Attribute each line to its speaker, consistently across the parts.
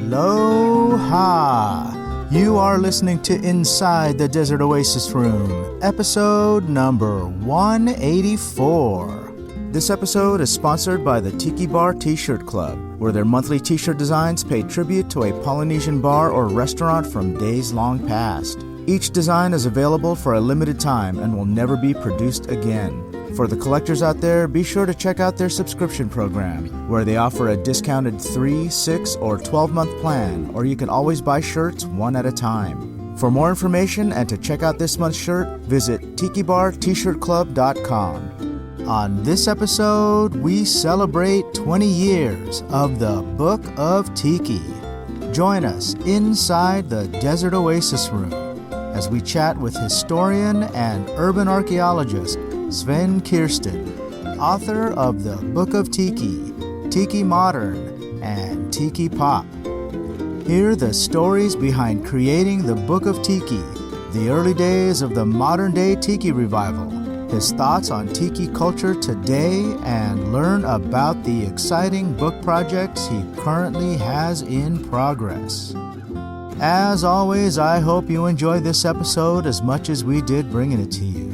Speaker 1: Aloha! You are listening to Inside the Desert Oasis Room, episode number 184. This episode is sponsored by the Tiki Bar T-Shirt Club, where their monthly T-shirt designs pay tribute to a Polynesian bar or restaurant from days long past. Each design is available for a limited time and will never be produced again. For the collectors out there, be sure to check out their subscription program, where they offer a discounted 3, 6, or 12-month plan, or you can always buy shirts one at a time. For more information and to check out this month's shirt, visit tikibartshirtclub.com. On this episode, we celebrate 20 years of the Book of Tiki. Join us inside the Desert Oasis Room as we chat with historian and urban archaeologist Sven Kirsten, author of the Book of Tiki, Tiki Modern, and Tiki Pop. Hear the stories behind creating the Book of Tiki, the early days of the modern-day Tiki revival, his thoughts on Tiki culture today, and learn about the exciting book projects he currently has in progress. As always, I hope you enjoy this episode as much as we did bringing it to you.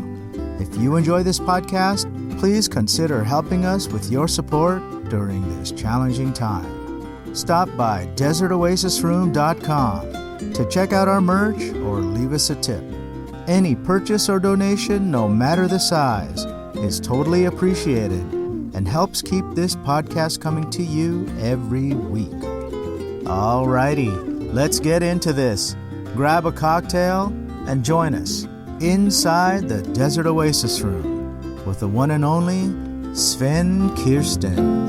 Speaker 1: If you enjoy this podcast, please consider helping us with your support during this challenging time. Stop by desertoasisroom.com to check out our merch or leave us a tip. Any purchase or donation, no matter the size, is totally appreciated and helps keep this podcast coming to you every week. Alrighty, let's get into this. Grab a cocktail and join us inside the Desert Oasis Room with the one and only Sven Kirsten.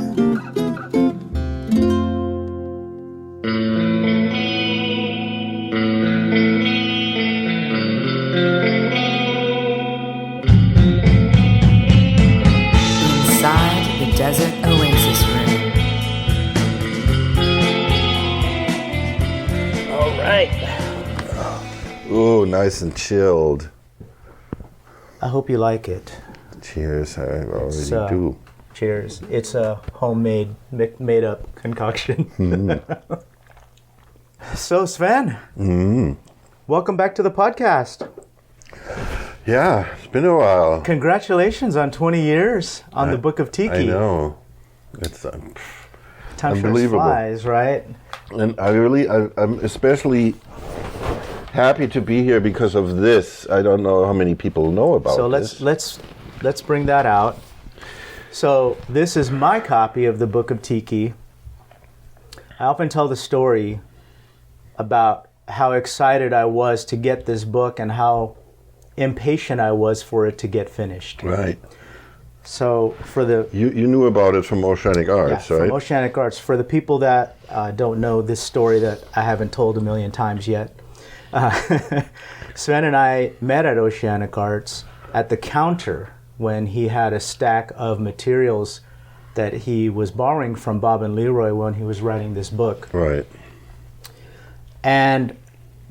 Speaker 2: Inside the Desert Oasis Room.
Speaker 1: All right.
Speaker 3: Ooh, nice and chilled.
Speaker 1: I hope you like it.
Speaker 3: Cheers, I already do.
Speaker 1: Cheers. It's a homemade, made-up concoction. So, Sven, welcome back to the podcast.
Speaker 3: Yeah, it's been a while.
Speaker 1: Congratulations on 20 years on the Book of Tiki.
Speaker 3: I know. It's
Speaker 1: Time sure
Speaker 3: unbelievable.
Speaker 1: flies, right?
Speaker 3: And I'm especially happy to be here because of this. I don't know how many people know about this.
Speaker 1: So let's bring that out. So this is my copy of the Book of Tiki. I often tell the story about how excited I was to get this book and how impatient I was for it to get finished.
Speaker 3: Right.
Speaker 1: So for the
Speaker 3: You knew about it from Oceanic Arts, right?
Speaker 1: from Oceanic Arts. For the people that don't know this story that I haven't told a million times yet, Sven and I met at Oceanic Arts at the counter when he had a stack of materials that he was borrowing from Bob and Leroy when he was writing this book.
Speaker 3: Right.
Speaker 1: And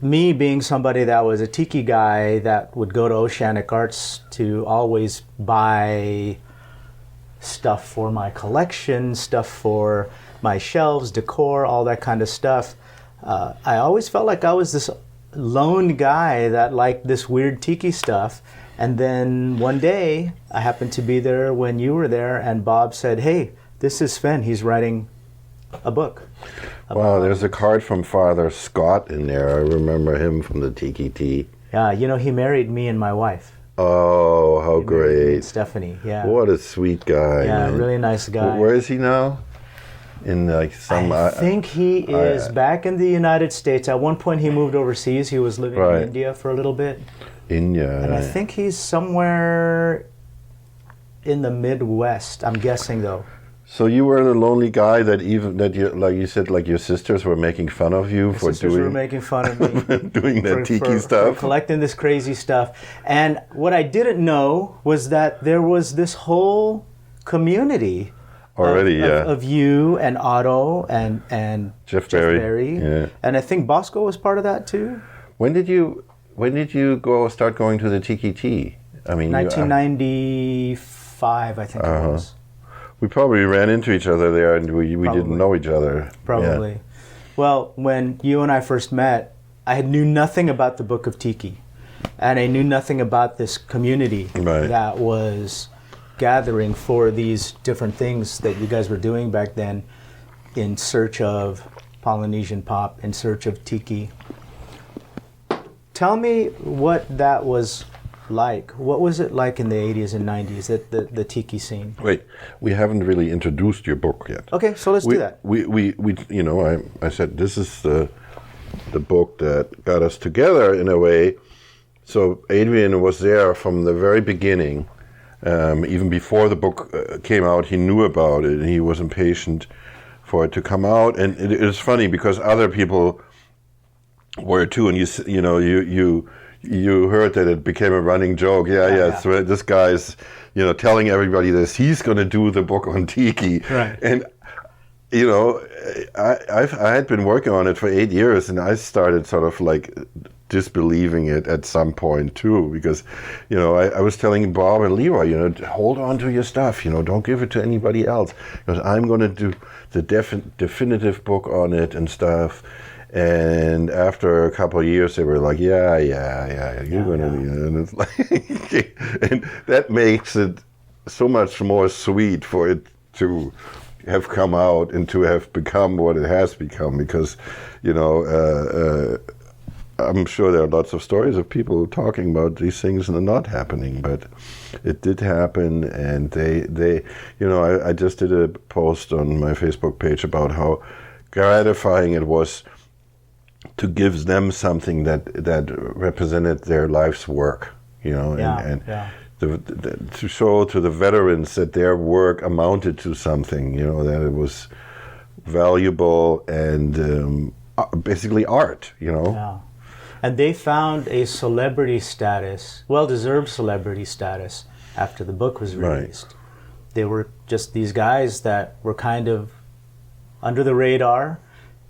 Speaker 1: me being somebody that was a Tiki guy that would go to Oceanic Arts to always buy stuff for my collection, stuff for my shelves, decor, all that kind of stuff, I always felt like I was this lone guy that liked this weird Tiki stuff. And then one day I happened to be there when you were there, and Bob said, "Hey, this is Sven. He's writing a book."
Speaker 3: Wow, there's a card from Father Scott in there. I remember him from the Tiki Tea.
Speaker 1: Yeah, he married me and my wife.
Speaker 3: Oh, how
Speaker 1: He married me and
Speaker 3: great.
Speaker 1: Stephanie, yeah.
Speaker 3: What a sweet guy,
Speaker 1: Yeah,
Speaker 3: man.
Speaker 1: really nice guy.
Speaker 3: Where is he now? In like some...
Speaker 1: I think he is back in the United States. At one point he moved overseas. He was living
Speaker 3: Right.
Speaker 1: in India for a little bit.
Speaker 3: India.
Speaker 1: And I think he's somewhere in the Midwest, I'm guessing though.
Speaker 3: So you were the lonely guy that you, like you said, like your sisters were making fun of you for
Speaker 1: Sisters were
Speaker 3: doing
Speaker 1: making fun of me.
Speaker 3: doing that Tiki
Speaker 1: for
Speaker 3: stuff.
Speaker 1: collecting this crazy stuff. And what I didn't know was that there was this whole community
Speaker 3: Already,
Speaker 1: of you and Otto and
Speaker 3: Jeff Berry. Yeah.
Speaker 1: And I think Bosco was part of that too.
Speaker 3: When did you start going to the Tiki Tea? I mean,
Speaker 1: 1995, I think it was.
Speaker 3: we probably ran into each other there, and we didn't know each other.
Speaker 1: Probably.
Speaker 3: Yeah.
Speaker 1: Well, when you and I first met, I knew nothing about the Book of Tiki. And I knew nothing about this community that was gathering for these different things that you guys were doing back then in search of Polynesian pop, in search of Tiki. Tell me what that was like. What was it like in the 80s and 90s, the Tiki scene?
Speaker 3: Wait, we haven't really introduced your book yet.
Speaker 1: Okay, so let's do that.
Speaker 3: I said this is the book that got us together in a way. So Adrian was there from the very beginning. Even before the book came out, he knew about it, and he was impatient for it to come out. And it is funny because other people were too, and you heard that it became a running joke. So this guy's telling everybody this. He's going to do the book on Tiki,
Speaker 1: right?
Speaker 3: And I had been working on it for 8 years, and I started sort of like disbelieving it at some point too, because I was telling Bob and Leroy, hold on to your stuff, don't give it to anybody else, because I'm going to do the definitive book on it and stuff. And after a couple of years, they were like, yeah, you're going to, and it's like, and that makes it so much more sweet for it to have come out and to have become what it has become, because I'm sure there are lots of stories of people talking about these things and not happening, but it did happen. And they I just did a post on my Facebook page about how gratifying it was to give them something that represented their life's work, to show to the veterans that their work amounted to something, that it was valuable and basically art,
Speaker 1: Yeah. And they found a celebrity status, well-deserved celebrity status, after the book was released. Right. They were just these guys that were kind of under the radar,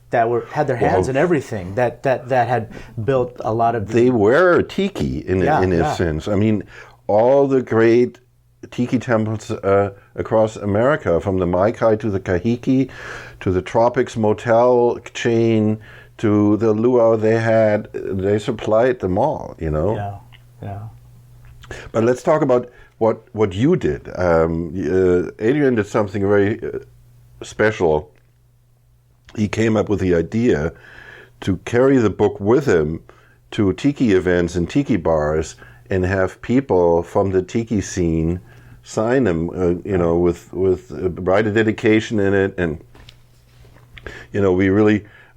Speaker 1: that had their hands in everything, that had built a lot of...
Speaker 3: They were Tiki in a sense. I mean, all the great Tiki temples across America, from the Maikai to the Kahiki to the Tropics Motel chain to the luau they supplied them all,
Speaker 1: Yeah.
Speaker 3: But let's talk about what you did. Adrian did something very special. He came up with the idea to carry the book with him to Tiki events and Tiki bars and have people from the Tiki scene sign them, with write a dedication in it. And,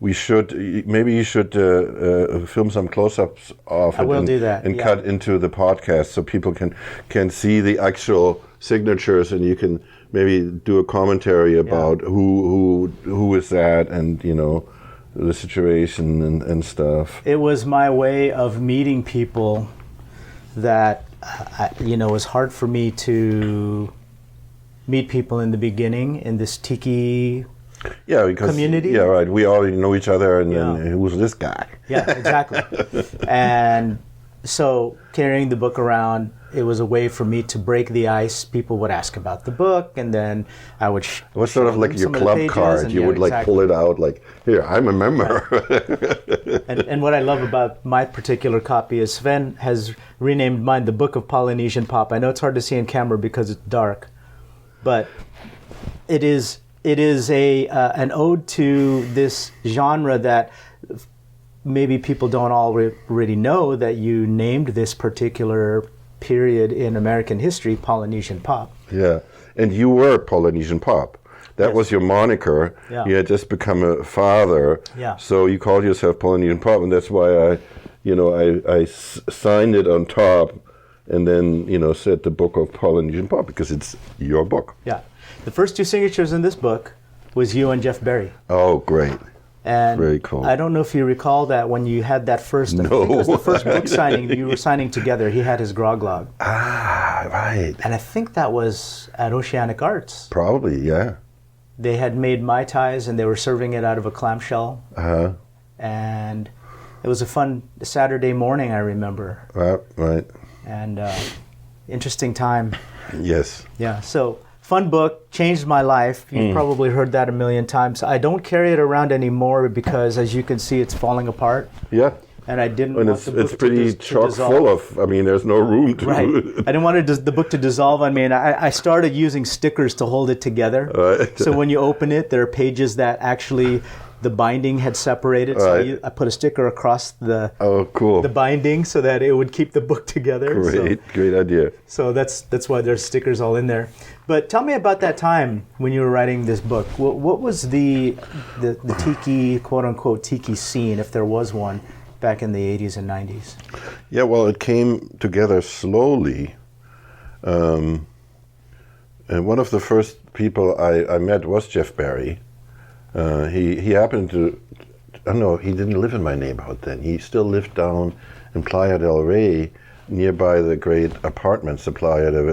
Speaker 3: we should, maybe you should film some close-ups of it.
Speaker 1: I will do that.
Speaker 3: And cut into the podcast so people can see the actual signatures, and you can maybe do a commentary about who is that, and the situation and stuff.
Speaker 1: It was my way of meeting people that it was hard for me to meet people in the beginning in this Tiki community.
Speaker 3: Yeah, right. We already know each other, and then who's this guy?
Speaker 1: Yeah, exactly. And so carrying the book around, it was a way for me to break the ice. People would ask about the book, and then I would... It
Speaker 3: was sort of like your club card. You would pull it out like, here, I'm a member.
Speaker 1: Right. and what I love about my particular copy is Sven has renamed mine the Book of Polynesian Pop. I know it's hard to see in camera because it's dark, but it is an ode to this genre that maybe people don't already know, that you named this particular period in American history Polynesian pop.
Speaker 3: Yeah, and you were Polynesian pop. That was your moniker.
Speaker 1: Yeah.
Speaker 3: You had just become a father,
Speaker 1: yeah.
Speaker 3: So you called yourself Polynesian pop, and that's why I signed it on top, and then said the Book of Polynesian Pop, because it's your book.
Speaker 1: Yeah. The first two signatures in this book was you and Jeff Berry.
Speaker 3: Oh, great.
Speaker 1: And
Speaker 3: very cool.
Speaker 1: I don't know if you recall that when you had that first, I think it was the first book signing, you were signing together. He had his grog log.
Speaker 3: Ah, right.
Speaker 1: And I think that was at Oceanic Arts.
Speaker 3: Probably, yeah.
Speaker 1: They had made Mai Tais and they were serving it out of a clamshell.
Speaker 3: Uh-huh.
Speaker 1: And it was a fun Saturday morning, I remember.
Speaker 3: Right.
Speaker 1: And interesting time.
Speaker 3: Yes.
Speaker 1: Yeah, so fun book, changed my life. You've probably heard that a million times. I don't carry it around anymore because, as you can see, it's falling apart.
Speaker 3: Yeah.
Speaker 1: And I didn't
Speaker 3: And
Speaker 1: want the book
Speaker 3: it's pretty
Speaker 1: to
Speaker 3: chock
Speaker 1: dissolve.
Speaker 3: full of, I mean, there's no room to...
Speaker 1: Right. I didn't want the book to dissolve on me, and I started using stickers to hold it together.
Speaker 3: Right.
Speaker 1: So when you open it, there are pages that actually the binding had separated. So
Speaker 3: Right.
Speaker 1: I put a sticker across the
Speaker 3: cool.
Speaker 1: the binding so that it would keep the book together.
Speaker 3: Great idea.
Speaker 1: So that's why there's stickers all in there. But tell me about that time when you were writing this book. What was the tiki, quote unquote, tiki scene, if there was one, back in the 80s and 90s?
Speaker 3: Yeah, well, it came together slowly. And one of the first people I met was Jeff Barry. He happened to, I don't know, he didn't live in my neighborhood then. He still lived down in Playa del Rey, nearby the great apartments, the Playa del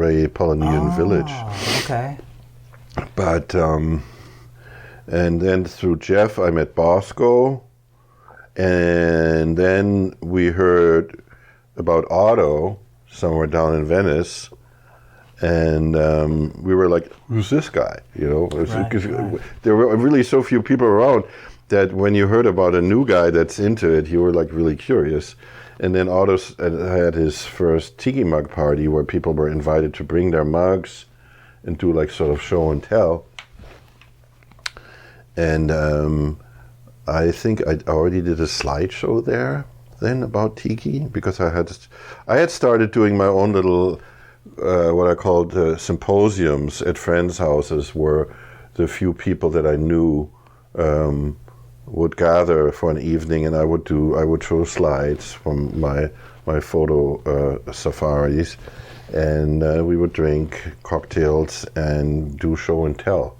Speaker 3: Rey Polynesian Village.
Speaker 1: Okay.
Speaker 3: But, and then through Jeff, I met Bosco. And then we heard about Otto somewhere down in Venice. And we were like, who's this guy? You know, because there were really so few people around that when you heard about a new guy that's into it, you were like really curious. And then Otto had his first tiki mug party where people were invited to bring their mugs and do like sort of show and tell. And I think I already did a slideshow there then about tiki because I had started doing my own little what I called symposiums at friends' houses, where the few people that I knew would gather for an evening, and I would show slides from my photo safaris, and we would drink cocktails and do show and tell,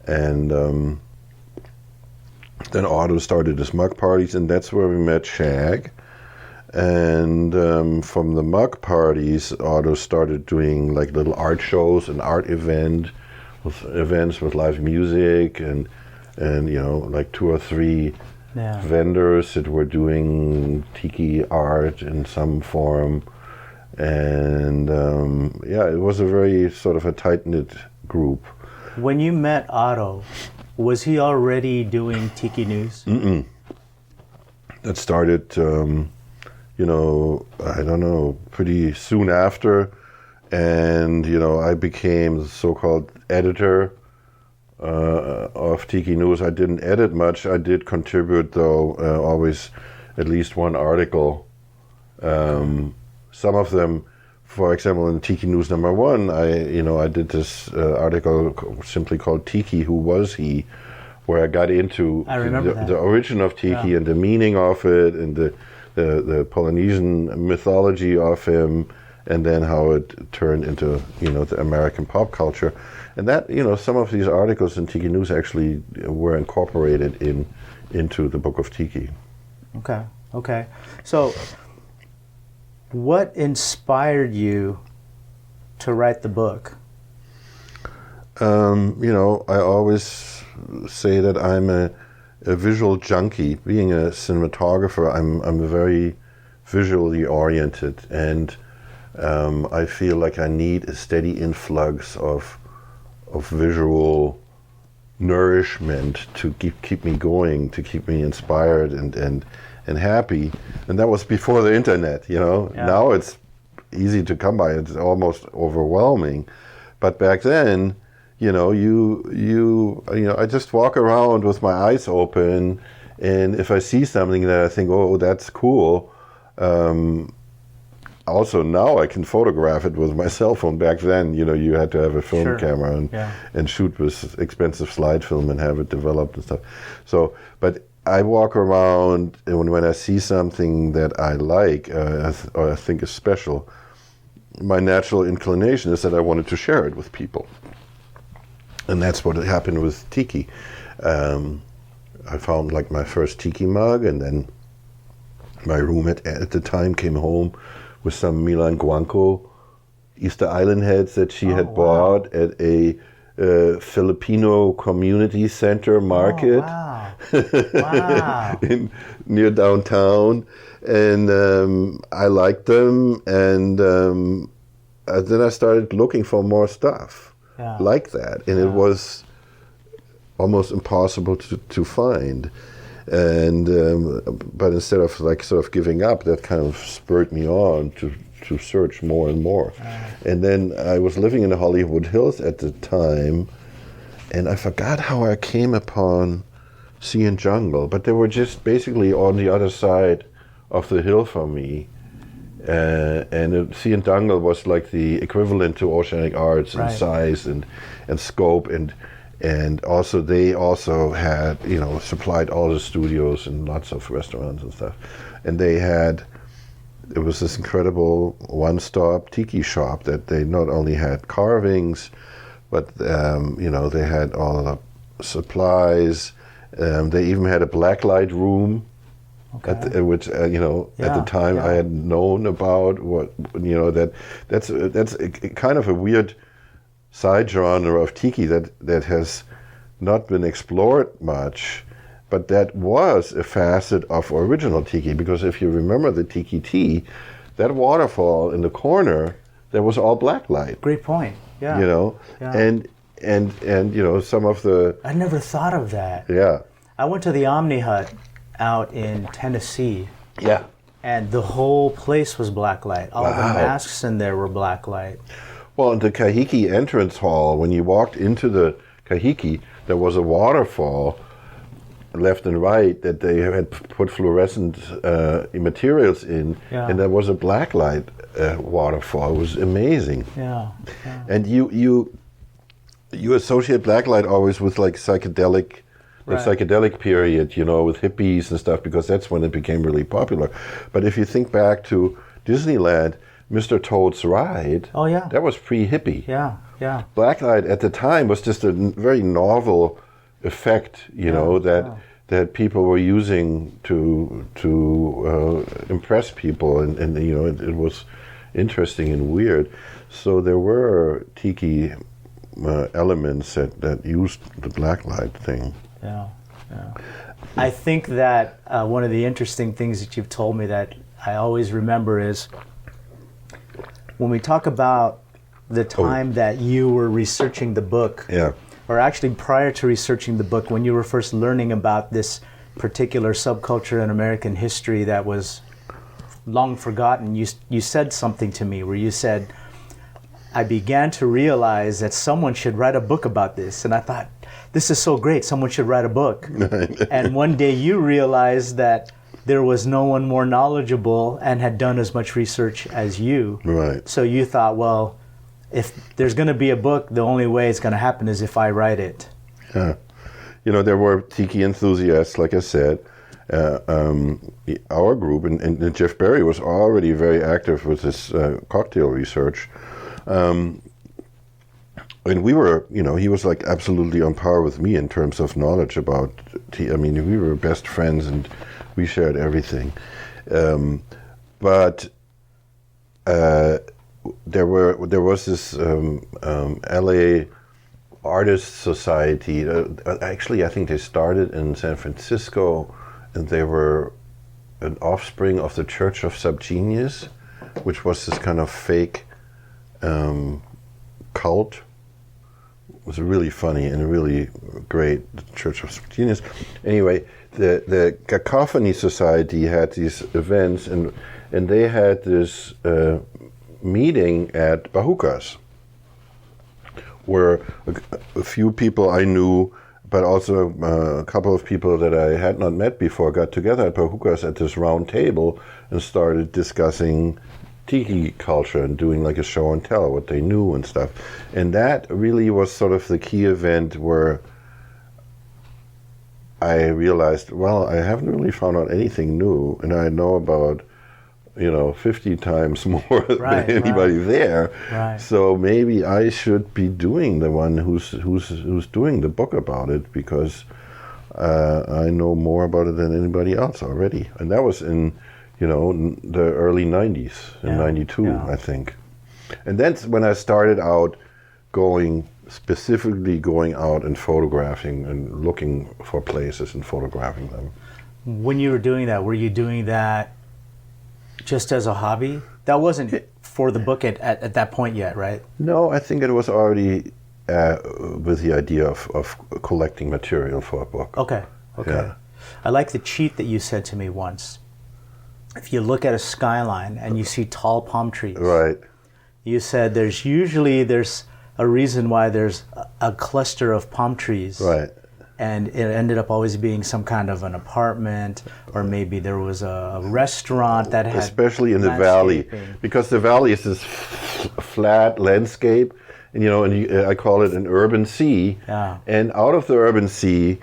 Speaker 3: and then Otto started his mug parties, and that's where we met Shag. And from the mug parties, Otto started doing like little art shows and art events with live music and you know, like 2 or 3 vendors that were doing tiki art in some form. And it was a very sort of a tight-knit group.
Speaker 1: When you met Otto, was he already doing Tiki News?
Speaker 3: Mm-mm. That started... you know, I don't know, pretty soon after, and, you know, I became the so-called editor of Tiki News. I didn't edit much. I did contribute, though, always at least one article. Some of them, for example, in Tiki News #1, I did this article simply called Tiki, Who Was He?, where I got into the origin of Tiki and the meaning of it and the Polynesian mythology of him, and then how it turned into, you know, the American pop culture. And that, you know, some of these articles in Tiki News actually were incorporated into the Book of Tiki.
Speaker 1: Okay. So, what inspired you to write the book?
Speaker 3: You know, I always say that I'm a visual junkie. Being a cinematographer, I'm very visually oriented, and I feel like I need a steady influx of visual nourishment to keep me going, to keep me inspired and happy. And that was before the internet, you know. Yeah. Now it's easy to come by. It's almost overwhelming, but back then, you know, you know, I just walk around with my eyes open, and if I see something that I think, oh, that's cool. Also, now I can photograph it with my cell phone. Back then, you know, you had to have a film camera and shoot with expensive slide film and have it developed and stuff. So, but I walk around, and when I see something that I like or I think is special, my natural inclination is that I wanted to share it with people. And that's what happened with Tiki. I found like my first Tiki mug, and then my roommate at the time came home with some Milan Guanco Easter Island heads that she had bought at a Filipino community center market near downtown. And I liked them, and then I started looking for more stuff. like that, and it was almost impossible to find. And but instead of like sort of giving up, that kind of spurred me on to search more and more. And then I was living in the Hollywood Hills at the time, and I forgot how I came upon Sea and Jungle, but they were just basically on the other side of the hill from me. And Sea and Jungle was like the equivalent to Oceanic Arts in size and scope, and also they also had, you know, supplied all the studios and lots of restaurants and stuff. And it was this incredible one-stop tiki shop that they not only had carvings, but you know, they had all the supplies. They even had a blacklight room, which you know, at the time I had known about. What, you know, that's a kind of a weird side genre of tiki that has not been explored much, but that was a facet of original tiki, because if you remember the tiki tea, that waterfall in the corner, that was all blacklight.
Speaker 1: Great point. Yeah.
Speaker 3: You know, and you know, some of the...
Speaker 1: I never thought of that.
Speaker 3: Yeah.
Speaker 1: I went to the Omni Hut out in Tennessee.
Speaker 3: Yeah.
Speaker 1: And the whole place was blacklight. All the masks in there were blacklight.
Speaker 3: Well, in the Kahiki entrance hall, when you walked into the Kahiki, there was a waterfall left and right that they had put fluorescent materials in, and there was a blacklight waterfall. It was amazing.
Speaker 1: Yeah.
Speaker 3: And you associate blacklight always with like psychedelic, the psychedelic period, you know, with hippies and stuff, because that's when it became really popular. But if you think back to Disneyland, Mr. Toad's Ride, that was pre-hippie.
Speaker 1: Yeah.
Speaker 3: Blacklight at the time was just a very novel effect, you know, that people were using to impress people, and you know, it was interesting and weird. So there were tiki elements that used the blacklight thing.
Speaker 1: Yeah. I think that one of the interesting things that you've told me that I always remember is when we talk about the time that you were researching the book, or actually prior to researching the book, when you were first learning about this particular subculture in American history that was long forgotten, you said something to me where you said, I began to realize that someone should write a book about this. And I thought, this is so great, someone should write a book. And one day you realized that there was no one more knowledgeable and had done as much research as you.
Speaker 3: Right.
Speaker 1: So you thought, well, if there's going to be a book, the only way it's going to happen is if I write it.
Speaker 3: Yeah. You know, there were tiki enthusiasts, like I said. Our group, and Jeff Berry was already very active with his cocktail research. And we were, you know, he was like absolutely on par with me in terms of knowledge about tea. I mean, we were best friends and we shared everything. But there was this LA Artist Society. Actually, I think they started in San Francisco, and they were an offspring of the Church of Subgenius, which was this kind of fake cult. It was really funny and really great, the Church of Genius. Anyway, the Cacophony Society had these events, and they had this meeting at Bahukas, where a few people I knew, but also a couple of people that I had not met before, got together at Bahukas at this round table and started discussing tiki culture and doing like a show and tell, what they knew and stuff. And that really was sort of the key event where I realized, well, I haven't really found out anything new, and I know about, 50 times more than anybody there.
Speaker 1: Right.
Speaker 3: So maybe I should be doing the one who's doing the book about it, because I know more about it than anybody else already. And that was in the early 90s, in 92, I think. And that's when I started out specifically going out and photographing and looking for places and photographing them.
Speaker 1: When you were doing that, were you doing that just as a hobby? That wasn't for the book at that point yet, right?
Speaker 3: No, I think it was already with the idea of collecting material for a book.
Speaker 1: Okay.
Speaker 3: Yeah.
Speaker 1: I like the cheat that you said to me once. If you look at a skyline and you see tall palm trees,
Speaker 3: Right.
Speaker 1: you said there's a reason why there's a cluster of palm trees.
Speaker 3: Right.
Speaker 1: And it ended up always being some kind of an apartment, or maybe there was a restaurant that had,
Speaker 3: especially in the valley,
Speaker 1: landscaping.
Speaker 3: because the valley is this flat landscape, and I call it an urban sea.
Speaker 1: Yeah.
Speaker 3: And out of the urban sea,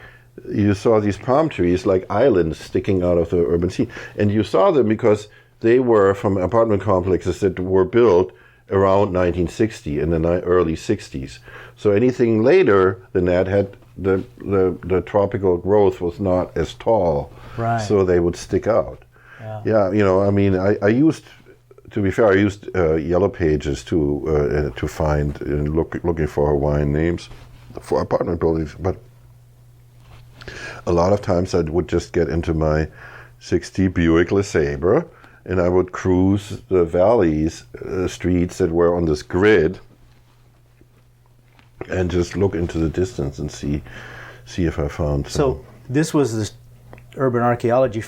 Speaker 3: you saw these palm trees like islands sticking out of the urban sea, and you saw them because they were from apartment complexes that were built around 1960 in the early 60s. So anything later than that had the tropical growth was not as tall,
Speaker 1: Right.
Speaker 3: so they would stick out.
Speaker 1: Yeah.
Speaker 3: Yeah, I used, to be fair, I used Yellow Pages to find and looking for Hawaiian names for apartment buildings, but a lot of times I would just get into my 60 Buick LeSabre and I would cruise the valleys, streets that were on this grid, and just look into the distance and see if I found some.
Speaker 1: So this was this urban archaeology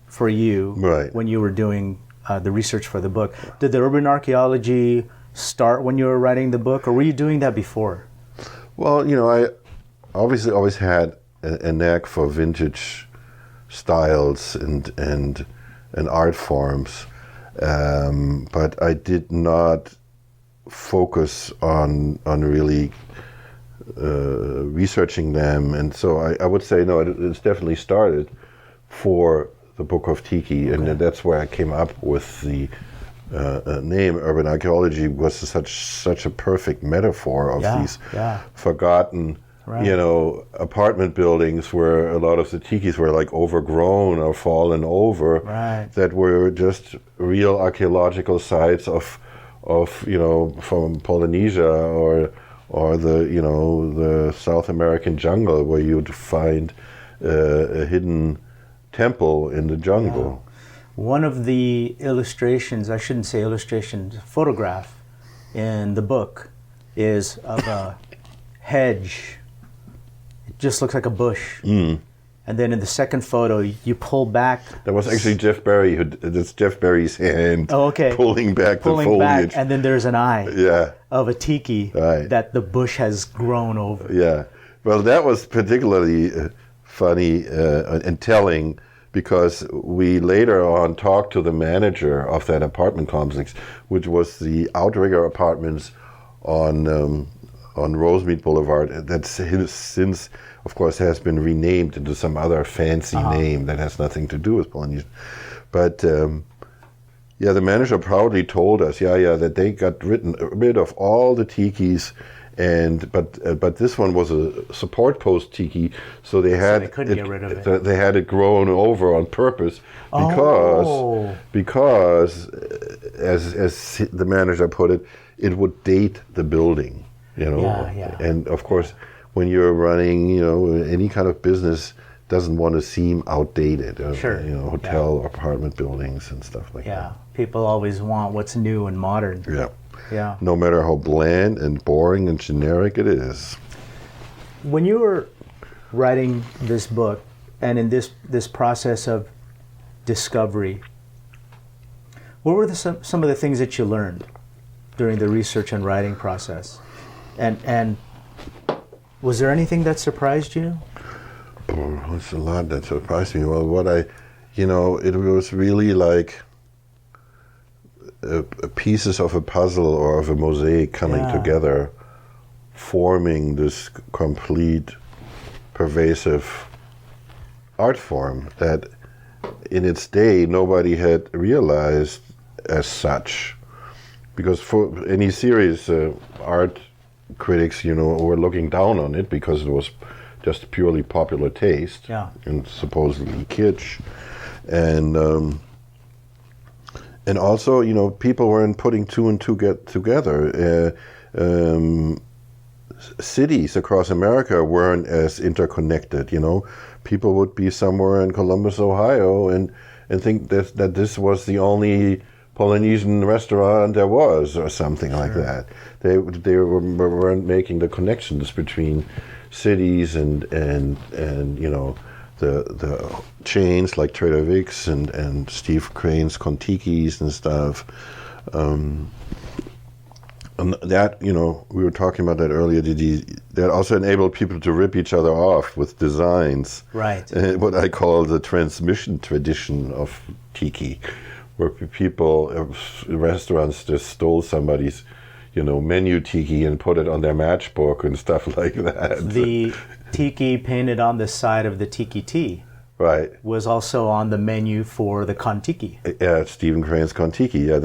Speaker 1: for you,
Speaker 3: Right.
Speaker 1: when you were doing the research for the book. Did the urban archaeology start when you were writing the book, or were you doing that before?
Speaker 3: Well, I obviously always had a knack for vintage styles and art forms, but I did not focus on really researching them, and so I would say no. It's definitely started for the Book of Tiki, and that's where I came up with the name. Urban archaeology was such a perfect metaphor of these forgotten,
Speaker 1: Right.
Speaker 3: apartment buildings where a lot of the tikis were like overgrown or fallen over,
Speaker 1: Right.
Speaker 3: that were just real archaeological sites of from Polynesia or the South American jungle, where you'd find a hidden temple in the jungle.
Speaker 1: One of the illustrations, I shouldn't say illustrations, photograph in the book is of a hedge. It just looks like a bush. And then in the second photo, you pull back.
Speaker 3: That was actually Jeff Berry. That's Jeff Berry's hand pulling back the foliage.
Speaker 1: And then there's an eye of a tiki
Speaker 3: Right.
Speaker 1: that the bush has grown over.
Speaker 3: Yeah. Well, that was particularly funny and telling, because we later on talked to the manager of that apartment complex, which was the Outrigger Apartments on Rosemead Boulevard. That's since, of course, has been renamed into some other fancy name that has nothing to do with Polynesian. But the manager proudly told us, that they got rid of all the tikis, but this one was a support post tiki, so they
Speaker 1: couldn't get rid of it.
Speaker 3: They had it grown over on purpose because as the manager put it, it would date the building. And of course, when you're running, any kind of business doesn't want to seem outdated.
Speaker 1: Sure.
Speaker 3: Hotel or apartment buildings and stuff like that.
Speaker 1: Yeah, people always want what's new and modern.
Speaker 3: Yeah.
Speaker 1: Yeah.
Speaker 3: No matter how bland and boring and generic it is.
Speaker 1: When you were writing this book, and in this process of discovery, what were some of the things that you learned during the research and writing process? And was there anything that surprised you?
Speaker 3: Oh, it's a lot that surprised me. Well, it was really like pieces of a puzzle or of a mosaic coming together, forming this complete, pervasive art form that in its day nobody had realized as such. Because for any serious art critics, were looking down on it because it was just purely popular taste and supposedly kitsch. And also, people weren't putting two and two together. Cities across America weren't as interconnected. People would be somewhere in Columbus, Ohio, and think that this was the only Polynesian restaurant there was, or something like that. They weren't making the connections between cities and you know, the chains like Trader Vic's and Steve Crane's Kontikis and stuff. And that, you know, we were talking about that earlier. That also enabled people to rip each other off with designs.
Speaker 1: Right.
Speaker 3: What I call the transmission tradition of tiki, where people, restaurants just stole somebody's, you know, menu tiki and put it on their matchbook and stuff like that.
Speaker 1: The tiki painted on the side of the tiki tea.
Speaker 3: Right.
Speaker 1: Was also on the menu for the Kontiki.
Speaker 3: Yeah, Stephen Crane's Kontiki. Yeah,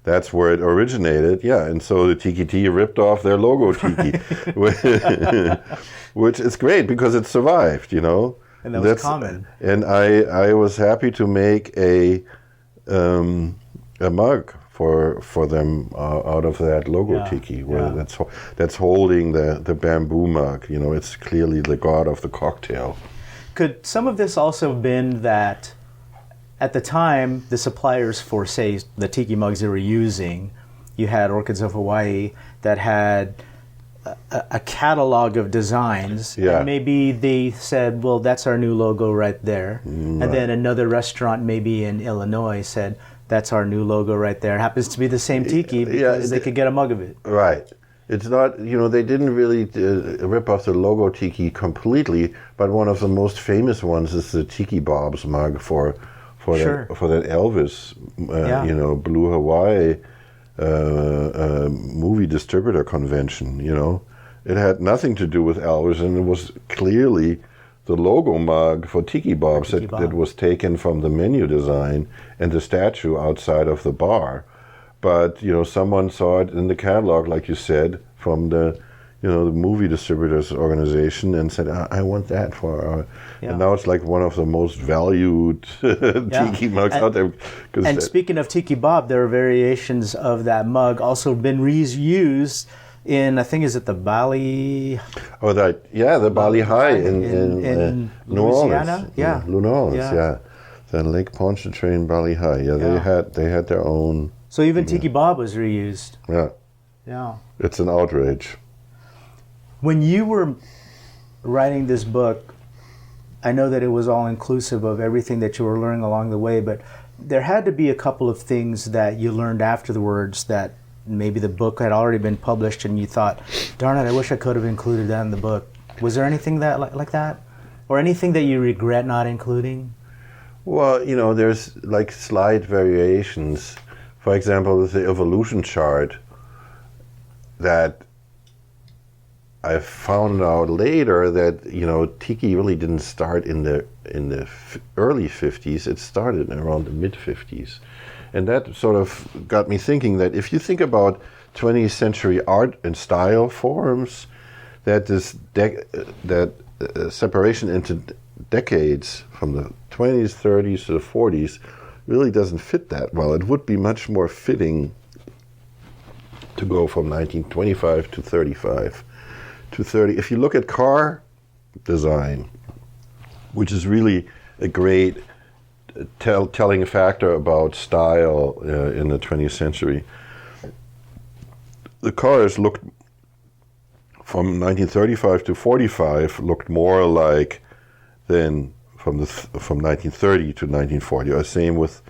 Speaker 3: that's where it originated. Yeah, and so the Tiki Tea ripped off their logo Tiki, which is great because it survived. You know,
Speaker 1: and that's common.
Speaker 3: And I was happy to make a mug for them out of that logo Tiki, where that's holding the bamboo mug. You know, it's clearly the god of the cocktail.
Speaker 1: Could some of this also have been that at the time, the suppliers for, say, the tiki mugs they were using, you had Orchids of Hawaii that had a catalog of designs, and maybe they said, well, that's our new logo right there. And then another restaurant maybe in Illinois said, that's our new logo right there. It happens to be the same tiki because they could get a mug of it.
Speaker 3: Right. It's not, you know, they didn't really rip off the logo tiki completely, but one of the most famous ones is the Tiki Bob's mug for that Elvis, you know, Blue Hawaii movie distributor convention. You know, it had nothing to do with Elvis, and it was clearly the logo mug for Tiki Bob's that was taken from the menu design and the statue outside of the bar. But, you know, someone saw it in the catalog, like you said, from the, you know, the movie distributors organization and said, I want that for our... And now it's like one of the most valued tiki mugs out there.
Speaker 1: And speaking of Tiki Bob, there are variations of that mug also been reused in, I think, is it the Bali...
Speaker 3: Oh, the Bali High in New Orleans. New Orleans, Then Lake Pontchartrain, Bali High. They had their own...
Speaker 1: So even Tiki Bob was reused.
Speaker 3: Yeah. It's an outrage.
Speaker 1: When you were writing this book, I know that it was all inclusive of everything that you were learning along the way, but there had to be a couple of things that you learned afterwards that maybe the book had already been published and you thought, darn it, I wish I could have included that in the book. Was there anything that like that? Or anything that you regret not including?
Speaker 3: Well, you know, there's like slight variations. For example, the evolution chart that I found out later that, you know, tiki really didn't start in the early 50s. It started around the mid 50s, and that sort of got me thinking that if you think about 20th century art and style forms, that this separation into decades from the 20s, 30s to the 40s really doesn't fit that well. It would be much more fitting to go from 1925 to 35 to 30. If you look at car design, which is really a great telling factor about style in the 20th century, the cars looked from 1935 to 45 looked more like than from 1930 to 1940. Or same with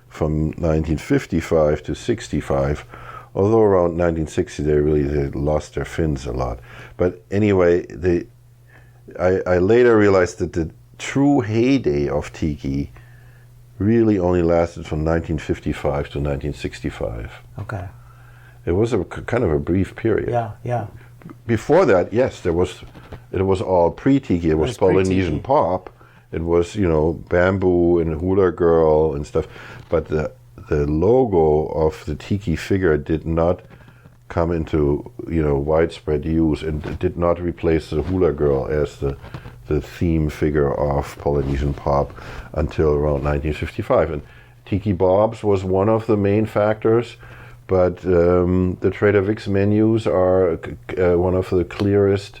Speaker 3: from 1955 to 65. Although around 1960 they lost their fins a lot. But anyway, I later realized that the true heyday of tiki really only lasted from 1955 to 1965.
Speaker 1: Okay.
Speaker 3: It was a kind of a brief period.
Speaker 1: Yeah.
Speaker 3: Before that, yes, it was all pre-tiki. It was Polynesian pop. It was, you know, bamboo and hula girl and stuff. But the logo of the tiki figure did not come into, you know, widespread use, and it did not replace the hula girl as the theme figure of Polynesian pop until around 1955. And Tiki Bob's was one of the main factors, but the Trader Vic's menus are one of the clearest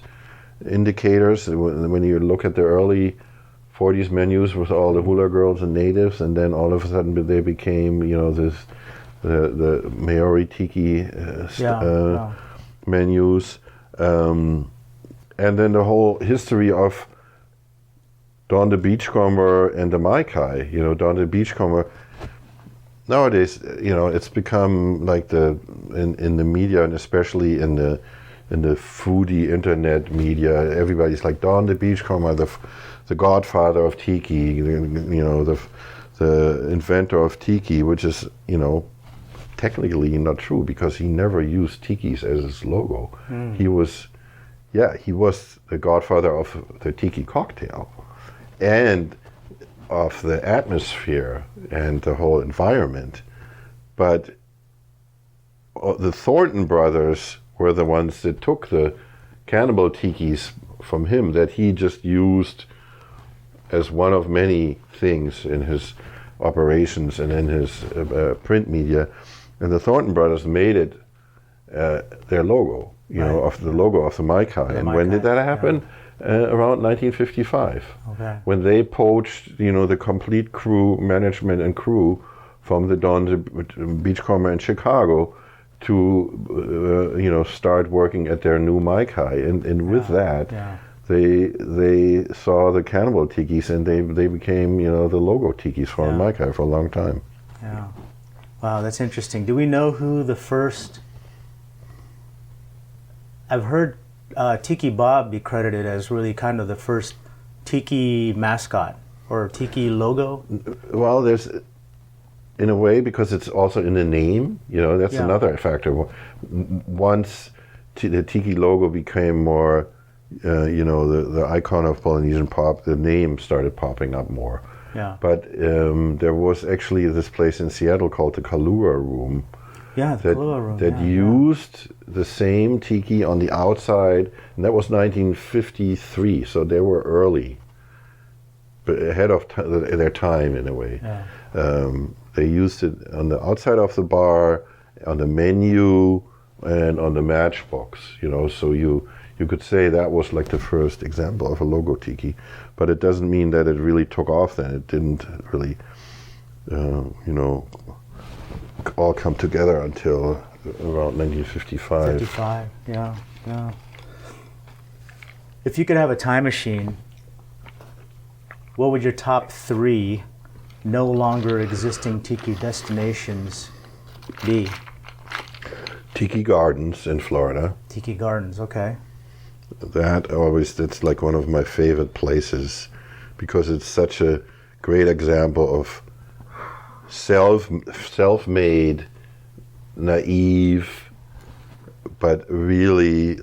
Speaker 3: indicators. When you look at the early 40s menus with all the hula girls and natives, and then all of a sudden they became, you know, the Maori Tiki menus, and then the whole history of Don the Beachcomber and the Mai Kai. Don the Beachcomber. Nowadays, it's become like in the media, and especially in the foodie internet media, everybody's like Don the Beachcomber, the godfather of Tiki, the inventor of Tiki, which is technically not true because he never used Tikis as his logo. He was the godfather of the Tiki cocktail, and of the atmosphere and the whole environment. But the Thornton brothers were the ones that took the cannibal tikis from him, that he just used as one of many things in his operations and in his print media. And the Thornton brothers made it their logo, of the logo of the Mai Kai. And when did that happen? Around 1955, when they poached, the complete management and crew from the Don the Beachcomber in Chicago to, start working at their new Mai Kai, and with that, they saw the cannibal tikis, and they became, the logo tikis for Mai Kai for a long time.
Speaker 1: Yeah. Wow, that's interesting. Do we know who the first? I've heard Tiki Bob be credited as really kind of the first Tiki mascot or Tiki logo.
Speaker 3: Well, there's, in a way, because it's also in the name, that's another factor. Once the Tiki logo became more, the icon of Polynesian pop, the name started popping up more.
Speaker 1: Yeah.
Speaker 3: But there was actually this place in Seattle called the Kahlua Room.
Speaker 1: Yeah, the Kahlua Room.
Speaker 3: That used the same tiki on the outside, and that was 1953, so they were early, but ahead of their time in a way.
Speaker 1: Yeah.
Speaker 3: They used it on the outside of the bar, on the menu, and on the matchbox, so you could say that was like the first example of a logo tiki, but it doesn't mean that it really took off then. It didn't really, all come together until around 1955.
Speaker 1: 55, yeah. If you could have a time machine, what would your top 3 no longer existing tiki destinations be?
Speaker 3: Tiki Gardens in Florida.
Speaker 1: Tiki Gardens, okay.
Speaker 3: That's like one of my favorite places because it's such a great example of self-made, naive, but really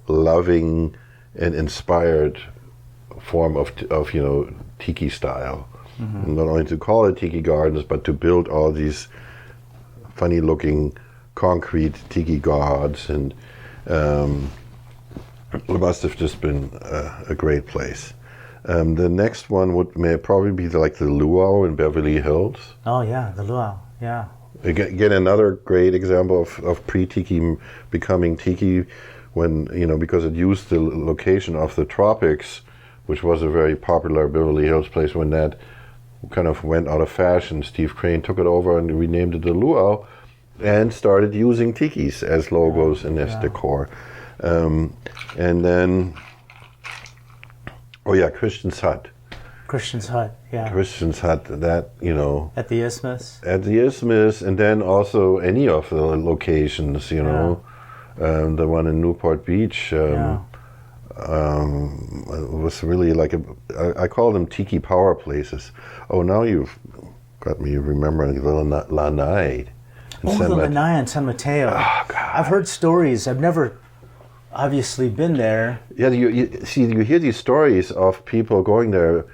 Speaker 3: loving and inspired form of tiki style. Mm-hmm. Not only to call it Tiki Gardens, but to build all these funny-looking concrete tiki gods, and it must have just been a great place. The next one may probably be the Luau in Beverly Hills.
Speaker 1: Oh yeah, the Luau, yeah.
Speaker 3: Again, another great example of pre-tiki becoming tiki, when because it used the location of the tropics, which was a very popular Beverly Hills place. When that kind of went out of fashion, Steve Crane took it over and renamed it the Luau, and started using tikis as logos and as decor. And then, Christian's Hut.
Speaker 1: Christian's Hut, yeah.
Speaker 3: Christian's Hut, that,
Speaker 1: At the Isthmus?
Speaker 3: At the Isthmus, and then also any of the locations, the one in Newport Beach was really like I call them tiki power places. Oh, now you've got me remembering the Lanai.
Speaker 1: The Lanai in San Mateo.
Speaker 3: Oh, God.
Speaker 1: I've heard stories. I've never obviously been there.
Speaker 3: Yeah, you hear these stories of people going there.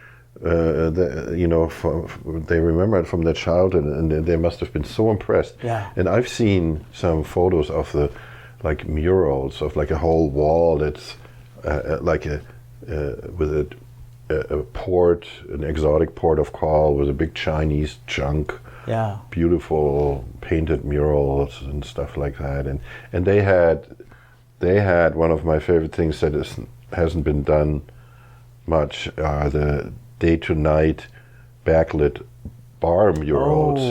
Speaker 3: They remember it from their childhood, and they must have been so impressed.
Speaker 1: Yeah.
Speaker 3: And I've seen some photos of the murals of a whole wall that's with a port, an exotic port of call with a big Chinese junk.
Speaker 1: Yeah.
Speaker 3: Beautiful painted murals and stuff like that, and they had one of my favorite things that hasn't been done much are the day to night backlit bar murals,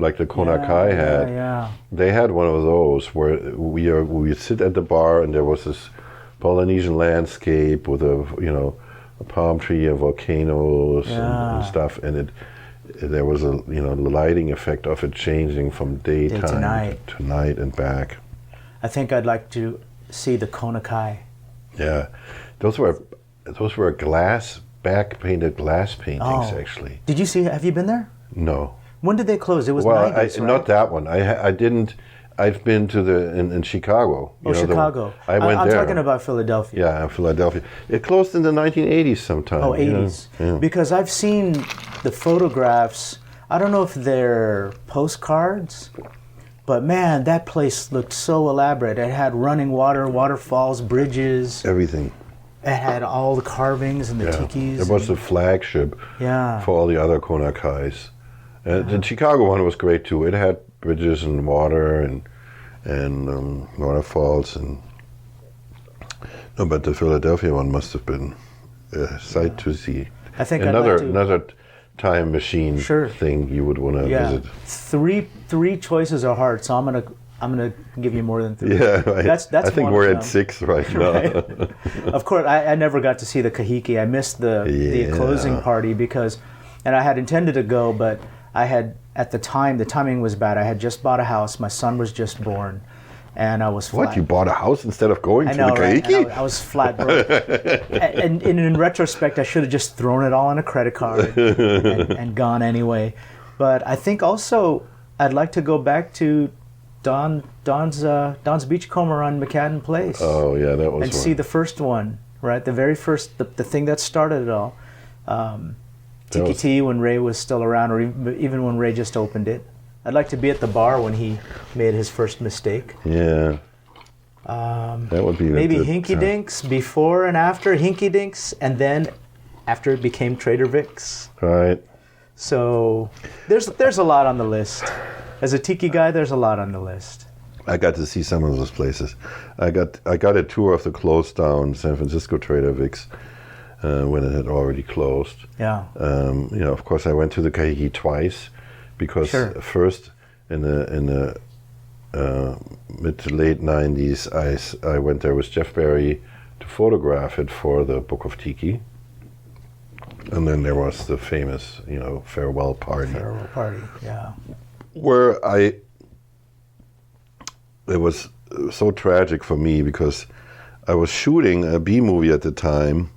Speaker 3: like the Konakai had.
Speaker 1: Yeah.
Speaker 3: They had one of those where we would sit at the bar and there was this Polynesian landscape with a palm tree and volcanoes and stuff, and there was the lighting effect of it changing from daytime to night and back.
Speaker 1: I think I'd like to see the Konakai.
Speaker 3: Yeah, those were painted glass paintings actually.
Speaker 1: Did you see? Have you been there?
Speaker 3: No.
Speaker 1: When did they close? It was 90s, right?
Speaker 3: Not that one. I didn't. I've been to in Chicago.
Speaker 1: Chicago.
Speaker 3: I went
Speaker 1: I'm
Speaker 3: there.
Speaker 1: talking about Philadelphia.
Speaker 3: Yeah, in Philadelphia. It closed in the 1980s sometime.
Speaker 1: Oh, 80s.
Speaker 3: Yeah.
Speaker 1: Because I've seen the photographs. I don't know if they're postcards, but man, that place looked so elaborate. It had running water, waterfalls, bridges.
Speaker 3: Everything.
Speaker 1: It had all the carvings and the tikis.
Speaker 3: It was the flagship for all the other Konakais. The Chicago one was great too. It had bridges and water and waterfalls but the Philadelphia one must have been a sight to see.
Speaker 1: I think
Speaker 3: another time machine
Speaker 1: Sure.
Speaker 3: thing you would want to visit.
Speaker 1: Three choices are hard, so I'm gonna give you more than three.
Speaker 3: Yeah,
Speaker 1: that's
Speaker 3: I think
Speaker 1: one
Speaker 3: we're
Speaker 1: of
Speaker 3: at
Speaker 1: them.
Speaker 3: 6 right now.
Speaker 1: Right. Of course, I never got to see the Kahiki. I missed the closing party and I had intended to go, but I had at the time the timing was bad. I had just bought a house. My son was just born, and I was flat.
Speaker 3: What? You bought a house instead of going to the
Speaker 1: right?
Speaker 3: Kahiki?
Speaker 1: I was flat broke. and in retrospect, I should have just thrown it all on a credit card and gone anyway. But I think also I'd like to go back to Don's Beachcomber on McCadden Place.
Speaker 3: Oh yeah, that was
Speaker 1: and see the first one, right? The very first, the thing that started it all. Tiki Tea when Ray was still around, or even when Ray just opened it. I'd like to be at the bar when he made his first mistake.
Speaker 3: Yeah. That would be
Speaker 1: maybe Hinky Dinks before and after Hinky Dinks, and then after it became Trader Vic's.
Speaker 3: Right.
Speaker 1: So there's a lot on the list. As a tiki guy, there's a lot on the list.
Speaker 3: I got to see some of those places. I got a tour of the closed down San Francisco Trader Vic's when it had already closed.
Speaker 1: Yeah.
Speaker 3: Of course, I went to the Kahiki twice because first in the mid to late 90s, I went there with Jeff Berry to photograph it for the Book of Tiki. And then there was the famous, farewell party.
Speaker 1: Farewell party, yeah.
Speaker 3: Where it was so tragic for me because I was shooting a B movie at the time,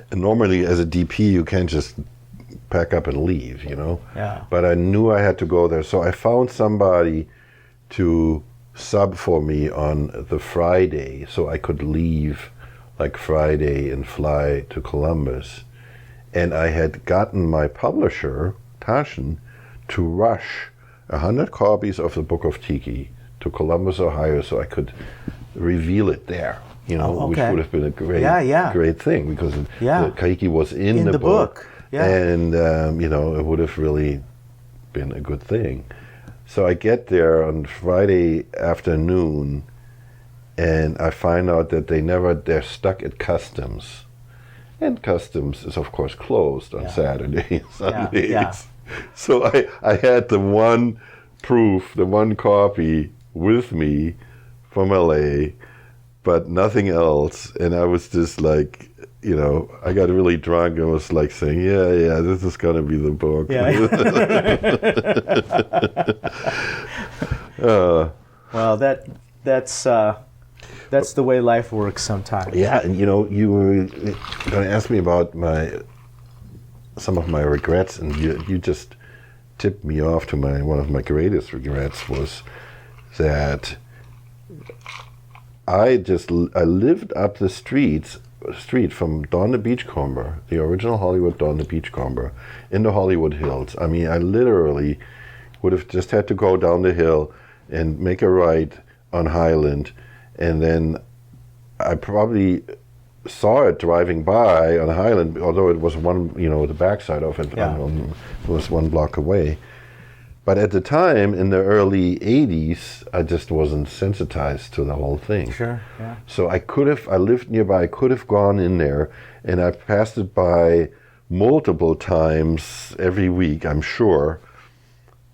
Speaker 3: and normally as a DP you can't just pack up and leave,
Speaker 1: Yeah.
Speaker 3: But I knew I had to go there, so I found somebody to sub for me on the Friday, so I could leave like Friday and fly to Columbus. And I had gotten my publisher, Taschen, to rush 100 copies of the Book of Tiki to Columbus, Ohio, so I could reveal it there, which would have been a great thing because the Kahiki was in the book.
Speaker 1: Yeah.
Speaker 3: And, it would have really been a good thing. So I get there on Friday afternoon, and I find out that they're stuck at customs. And customs is, of course, closed on Saturdays, Sundays.
Speaker 1: Yeah.
Speaker 3: So I had the one copy with me from LA, but nothing else. And I was just like, I got really drunk and was like saying, yeah, this is going to be the book.
Speaker 1: Yeah. Well, that's the way life works sometimes.
Speaker 3: Yeah, and you were going to ask me about some of my regrets, and you just tipped me off to one of my greatest regrets was that I lived up the street from Don the Beachcomber, the original Hollywood Don the Beachcomber, in the Hollywood Hills. I mean, I literally would have just had to go down the hill and make a right on Highland, and then I probably saw it driving by on Highland, although it was the backside of it was 1 block away. But at the time, in the early 80s, I just wasn't sensitized to the whole thing.
Speaker 1: Sure, yeah.
Speaker 3: So I lived nearby, I could have gone in there, and I passed it by multiple times every week, I'm sure,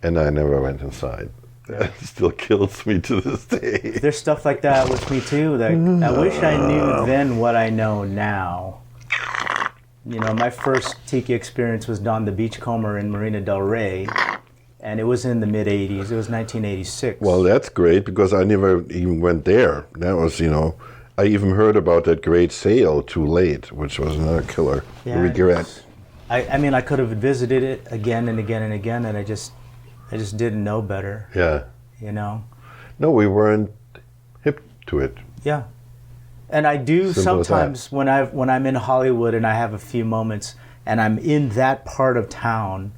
Speaker 3: and I never went inside. It still kills me to this day.
Speaker 1: There's stuff like that with me too. That I wish I knew then what I know now. You know, my first tiki experience was Don the Beachcomber in Marina del Rey, and it was in the mid-'80s. It was 1986.
Speaker 3: Well, that's great, because I never even went there. That was, you know, I even heard about that great sale too late, which was another killer regret.
Speaker 1: I mean, I could have visited it again and again and again, and I just didn't know better.
Speaker 3: Yeah.
Speaker 1: You know?
Speaker 3: No, we weren't hip to it.
Speaker 1: Yeah. And I do
Speaker 3: Simple
Speaker 1: sometimes when I'm in Hollywood and I have a few moments and I'm in that part of town,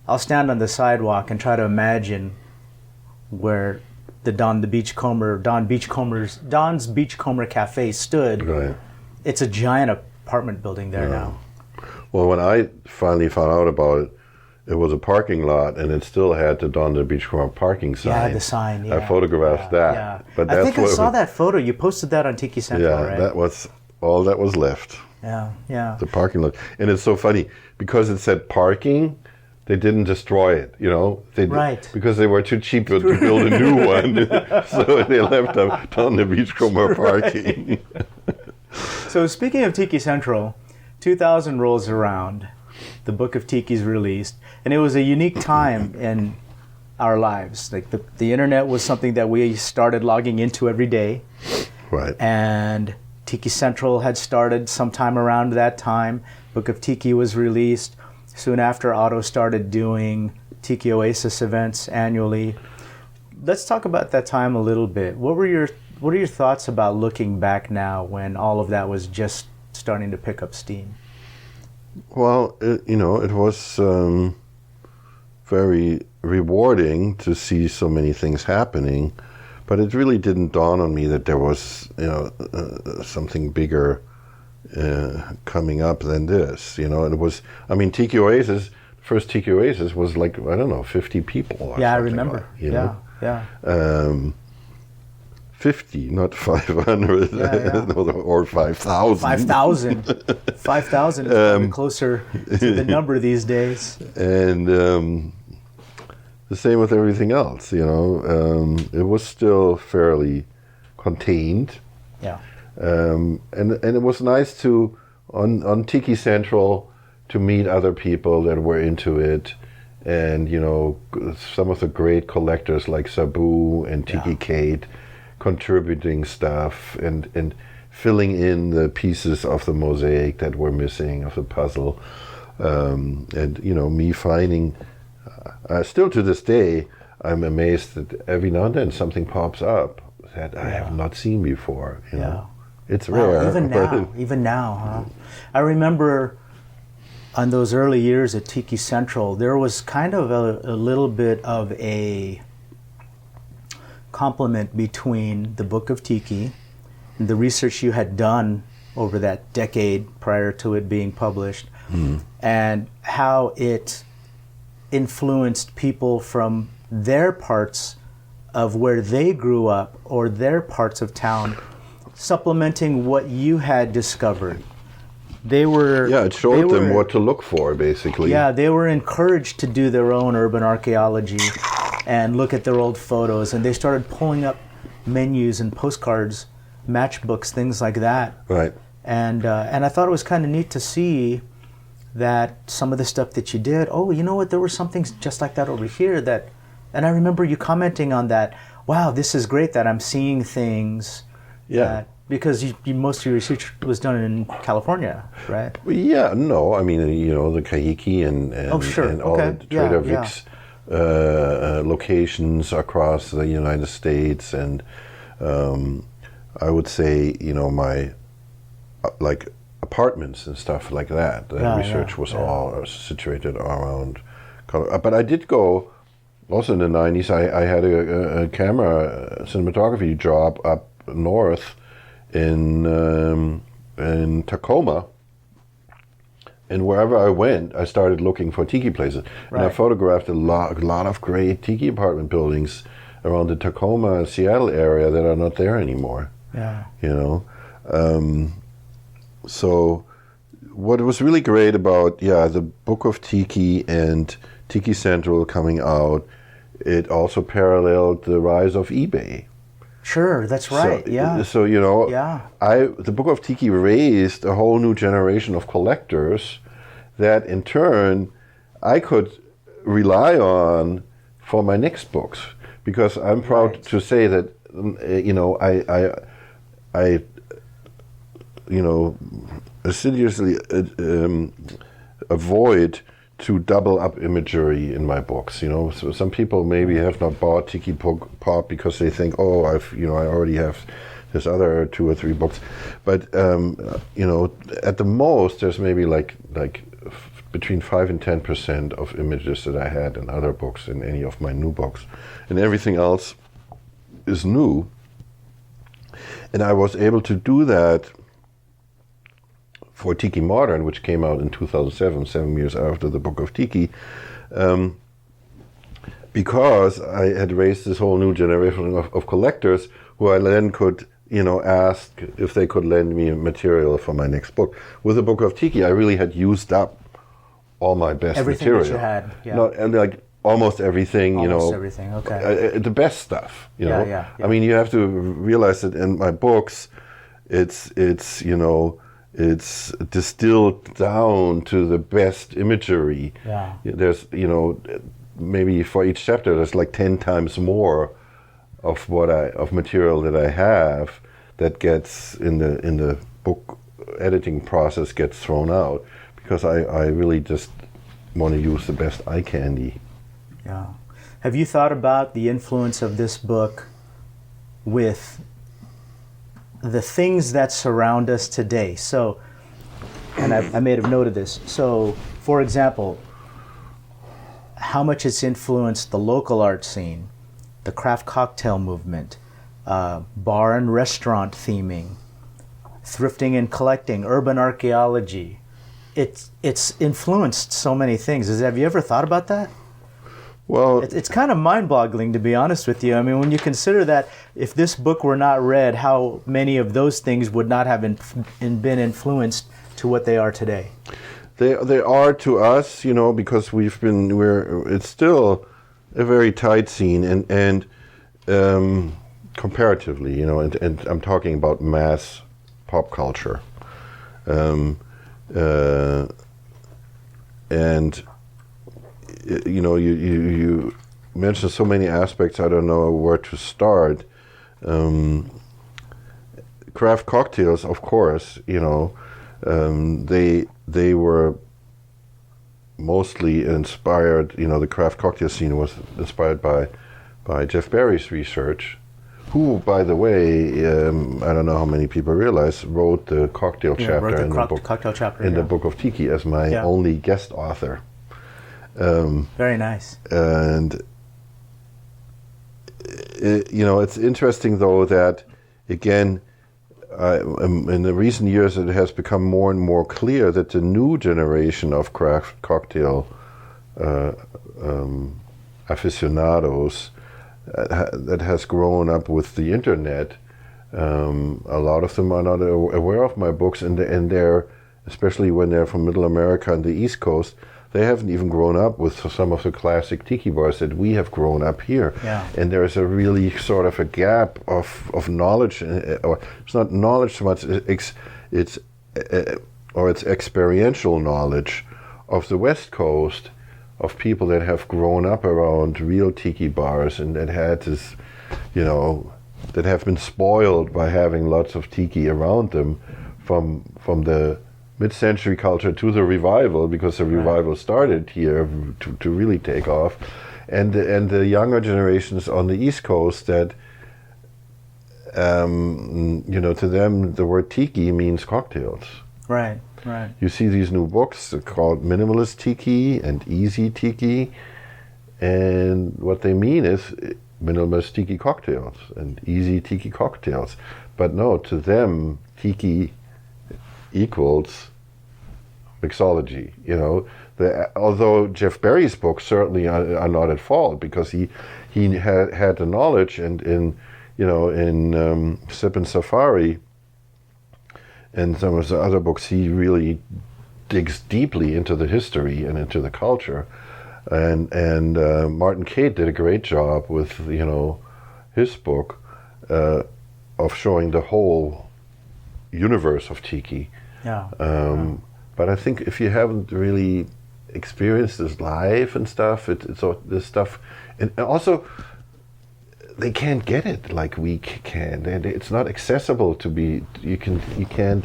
Speaker 1: I'll stand on the sidewalk and try to imagine where the Don's Beachcomber Cafe stood.
Speaker 3: Right.
Speaker 1: It's a giant apartment building there now.
Speaker 3: Well, when I finally found out about it, it was a parking lot, and it still had the Don the Beachcomber parking sign.
Speaker 1: Yeah, the sign. Yeah.
Speaker 3: I photographed that.
Speaker 1: Yeah.
Speaker 3: But
Speaker 1: I
Speaker 3: that's
Speaker 1: think I
Speaker 3: what
Speaker 1: saw that photo. You posted that on Tiki Central,
Speaker 3: yeah,
Speaker 1: right?
Speaker 3: that was all that was left.
Speaker 1: Yeah, yeah.
Speaker 3: The parking lot, and it's so funny because it said parking. They didn't destroy it, you know.
Speaker 1: Right.
Speaker 3: Because they were too cheap to build a new one, so they left up Don the Beachcomber parking.
Speaker 1: So speaking of Tiki Central, 2000 rolls around. The Book of Tiki is released, and it was a unique time in our lives. Like the internet was something that we started logging into every day.
Speaker 3: Right.
Speaker 1: And Tiki Central had started sometime around that time. Book of Tiki was released. Soon after, Otto started doing Tiki Oasis events annually. Let's talk about that time a little bit. What are your thoughts about looking back now when all of that was just starting to pick up steam?
Speaker 3: Well, it was very rewarding to see so many things happening, but it really didn't dawn on me that there was, something bigger coming up than this. You know, it was. I mean, Tiki Oasis. First Tiki Oasis was like 50 people. Or
Speaker 1: yeah, I remember.
Speaker 3: Like, you know?
Speaker 1: Yeah.
Speaker 3: 50, not 500, or 5,000.
Speaker 1: 5,000. 5,000 is probably closer to the number these days.
Speaker 3: And the same with everything else, you know. It was still fairly contained.
Speaker 1: Yeah.
Speaker 3: And it was nice to, on Tiki Central, to meet other people that were into it. And, you know, some of the great collectors like Sabu and Tiki Kate, contributing stuff and filling in the pieces of the mosaic that were missing of the puzzle, and you know, me finding still to this day I'm amazed that every now and then something pops up that I have not seen before. You know, it's rare.
Speaker 1: Even now, huh? I remember on those early years at Tiki Central, there was kind of a little bit of a complement between the Book of Tiki and the research you had done over that decade prior to it being published, and how it influenced people from their parts of where they grew up or their parts of town, supplementing what you had discovered.
Speaker 3: It showed them what to look for, basically.
Speaker 1: Yeah, they were encouraged to do their own urban archaeology and look at their old photos, and they started pulling up menus and postcards, matchbooks, things like that.
Speaker 3: Right.
Speaker 1: And I thought it was kind of neat to see that some of the stuff that you did, oh, you know what, there were some things just like that over here that, and I remember you commenting on that, wow, this is great that I'm seeing things.
Speaker 3: Yeah.
Speaker 1: Because most of your research was done in California, right?
Speaker 3: Well, yeah, no, I mean, you know, the Kahiki and all the Trader Vic's locations across the United States, and I would say, you know, my like apartments and stuff like that. The research was all situated around Colorado. But I did go also in the 90s. I had a camera cinematography job up north in Tacoma. And wherever I went, I started looking for tiki places. Right. And I photographed a lot of great tiki apartment buildings around the Tacoma, Seattle area that are not there anymore.
Speaker 1: Yeah.
Speaker 3: You know? So what was really great about the Book of Tiki and Tiki Central coming out, it also paralleled the rise of eBay.
Speaker 1: Sure, that's right.
Speaker 3: So the Book of Tiki raised a whole new generation of collectors that in turn I could rely on for my next books, because I'm proud to say that I assiduously avoid to double up imagery in my books. So some people maybe have not bought Tiki Pop because they think, I already have this other 2 or 3 books, but at the most there's maybe like between 5 and 10% of images that I had in other books in any of my new books, and everything else is new. And I was able to do that for Tiki Modern, which came out in 2007, 7 years after the Book of Tiki, because I had raised this whole new generation of collectors who I then could ask if they could lend me material for my next book. With the Book of Tiki, I really had used up all my best
Speaker 1: everything
Speaker 3: material.
Speaker 1: That you had,
Speaker 3: and like almost everything,
Speaker 1: everything, okay.
Speaker 3: The best stuff,
Speaker 1: Yeah.
Speaker 3: I mean, you have to realize that in my books, it's distilled down to the best imagery.
Speaker 1: Yeah.
Speaker 3: There's, maybe for each chapter, there's like 10 times more of material that I have that gets in the book editing process gets thrown out, because I really just want to use the best eye candy.
Speaker 1: Yeah. Have you thought about the influence of this book with the things that surround us today? So, and I made a note of this. So, for example, how much it's influenced the local art scene, the craft cocktail movement, bar and restaurant theming, thrifting and collecting, urban archaeology. It's influenced so many things. Have you ever thought about that?
Speaker 3: Well,
Speaker 1: it's kind of mind-boggling, to be honest with you. I mean, when you consider that if this book were not read, how many of those things would not have been influenced to what they are today?
Speaker 3: They are to us, because it's still a very tight scene, and comparatively, and I'm talking about mass pop culture, and you mentioned so many aspects. I don't know where to start. Craft cocktails, of course, they were mostly inspired. The craft cocktail scene was inspired by Jeff Barry's research, who, by the way, I don't know how many people realize, wrote the cocktail chapter in the Book of Tiki as my only guest author.
Speaker 1: Very nice.
Speaker 3: And it's interesting though that, again, in the recent years it has become more and more clear that the new generation of craft cocktail aficionados that has grown up with the internet, a lot of them are not aware of my books, and they're, especially when they're from Middle America and the East Coast, they haven't even grown up with some of the classic tiki bars that we have grown up here.
Speaker 1: Yeah.
Speaker 3: And there's a really sort of a gap of knowledge, or it's not knowledge so much, it's experiential knowledge of the West Coast, of people that have grown up around real tiki bars and that had this, that have been spoiled by having lots of tiki around them from the mid-century culture to the revival, because the revival started here to really take off, and the younger generations on the East Coast that, to them the word tiki means cocktails.
Speaker 1: Right, right.
Speaker 3: You see these new books called Minimalist Tiki and Easy Tiki, and what they mean is minimalist tiki cocktails and easy tiki cocktails. But no, to them, tiki equals mixology. Although Jeff Barry's books certainly are not at fault, because he had the knowledge, and in Sip and Safari and some of the other books, he really digs deeply into the history and into the culture. And Martin Cate did a great job with, his book of showing the whole universe of Tiki.
Speaker 1: Yeah.
Speaker 3: But I think if you haven't really experienced this live and stuff, it's all this stuff, and also they can't get it like we can. It's not accessible to be. You can't,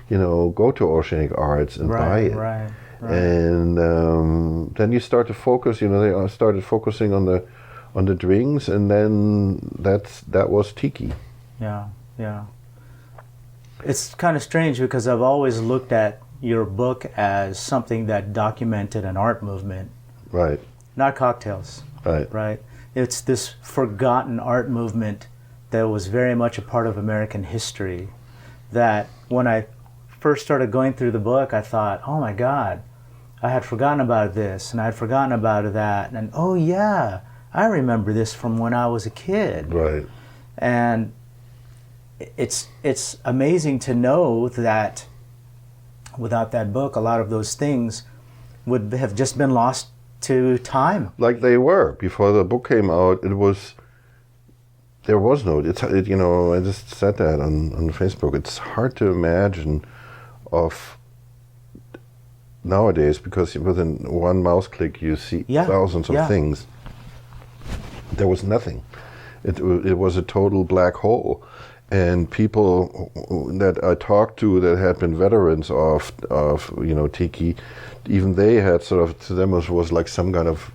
Speaker 3: go to Oceanic Arts and buy it.
Speaker 1: Right.
Speaker 3: And then you start to focus. They started focusing on the drinks, and then that was Tiki.
Speaker 1: Yeah. It's kind of strange because I've always looked at your book as something that documented an art movement.
Speaker 3: Right.
Speaker 1: Not cocktails. Right. It's this forgotten art movement that was very much a part of American history, that when I first started going through the book, I thought, oh my God, I had forgotten about this and I had forgotten about that. And oh yeah, I remember this from when I was a kid.
Speaker 3: Right.
Speaker 1: And it's amazing to know that without that book, a lot of those things would have just been lost to time.
Speaker 3: Like they were before the book came out. There was no. I just said that on Facebook. It's hard to imagine of nowadays because within one mouse click you see thousands of things. There was nothing. It was a total black hole. And people that I talked to that had been veterans of Tiki, even they had sort of, to them it was like some kind of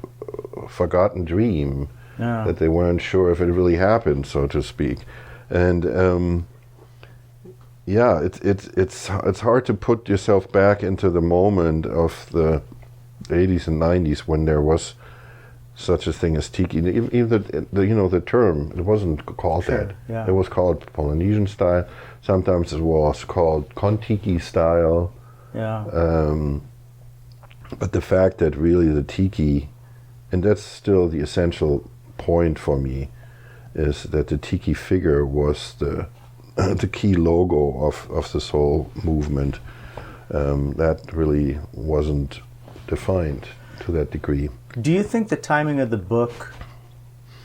Speaker 3: forgotten dream that they weren't sure if it really happened, so to speak. And it's hard to put yourself back into the moment of the 80s and 90s when there was such a thing as Tiki. Even the term, it wasn't called that.
Speaker 1: Yeah.
Speaker 3: It was called Polynesian style. Sometimes it was called Kon-Tiki style.
Speaker 1: Yeah.
Speaker 3: But the fact that really the Tiki, and that's still the essential point for me, is that the Tiki figure was the key logo of this whole movement. That really wasn't defined to that degree.
Speaker 1: Do you think the timing of the book,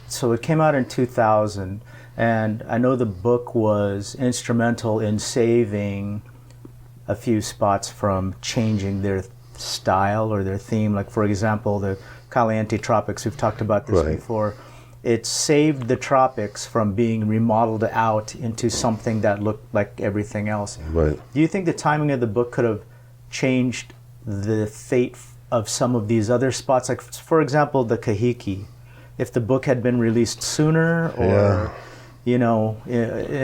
Speaker 1: so it came out in 2000, and I know the book was instrumental in saving a few spots from changing their style or their theme. Like, for example, the Caliente Tropics, we've talked about this before. It saved the tropics from being remodeled out into something that looked like everything else.
Speaker 3: Right.
Speaker 1: Do you think the timing of the book could have changed the fate of some of these other spots? Like, for example, the Kahiki. If the book had been released sooner or, in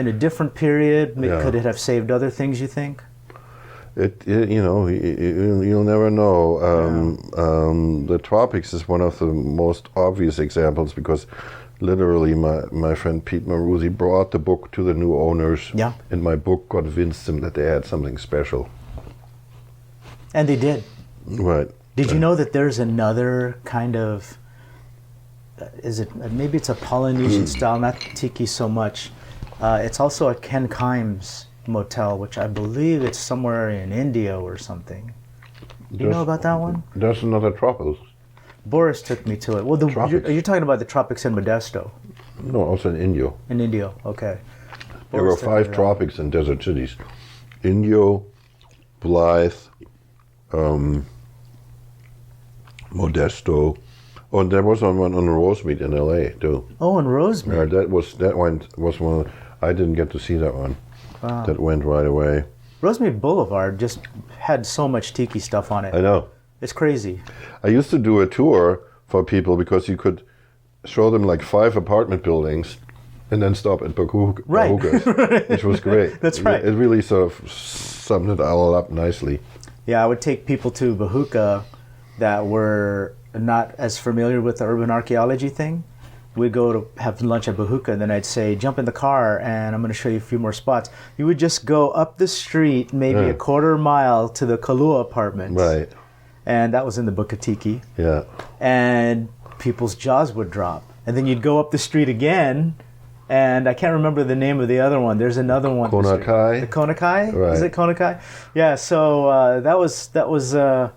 Speaker 1: a different period, could it have saved other things, you think? You'll
Speaker 3: never know. The tropics is one of the most obvious examples because literally my friend Pete Maruzzi brought the book to the new owners, and my book convinced them that they had something special.
Speaker 1: And they did.
Speaker 3: Right.
Speaker 1: Did you know that there's another kind of, maybe it's a Polynesian style, not Tiki so much. It's also at Ken Kimes Motel, which I believe it's somewhere in India or something. Do you know about that one?
Speaker 3: There's another tropics.
Speaker 1: Boris took me to it. Well, you're talking about the tropics in Modesto.
Speaker 3: No, also in Indio.
Speaker 1: In Indio, okay.
Speaker 3: There were 5 tropics in desert cities. Indio, Blythe, Modesto. Oh, and there was one on Rosemead in LA too.
Speaker 1: Oh, in Rosemead.
Speaker 3: That one was one. I didn't get to see that one.
Speaker 1: Wow.
Speaker 3: That went right away.
Speaker 1: Rosemead Boulevard just had so much Tiki stuff on it.
Speaker 3: I know.
Speaker 1: It's crazy.
Speaker 3: I used to do a tour for people because you could show them like 5 apartment buildings and then stop at Bahukas, which was great.
Speaker 1: That's right.
Speaker 3: It really sort of summed it all up nicely.
Speaker 1: Yeah, I would take people to Bahuka that were not as familiar with the urban archaeology thing. We'd go to have lunch at Bahuka, and then I'd say, jump in the car, and I'm going to show you a few more spots. You would just go up the street, maybe a quarter mile to the Kalua apartments.
Speaker 3: Right.
Speaker 1: And that was in the Book of Tiki.
Speaker 3: Yeah.
Speaker 1: And people's jaws would drop. And then you'd go up the street again, and I can't remember the name of the other one. There's another one.
Speaker 3: Konakai.
Speaker 1: The Konakai?
Speaker 3: Right.
Speaker 1: Is it Konakai? Yeah. So that was a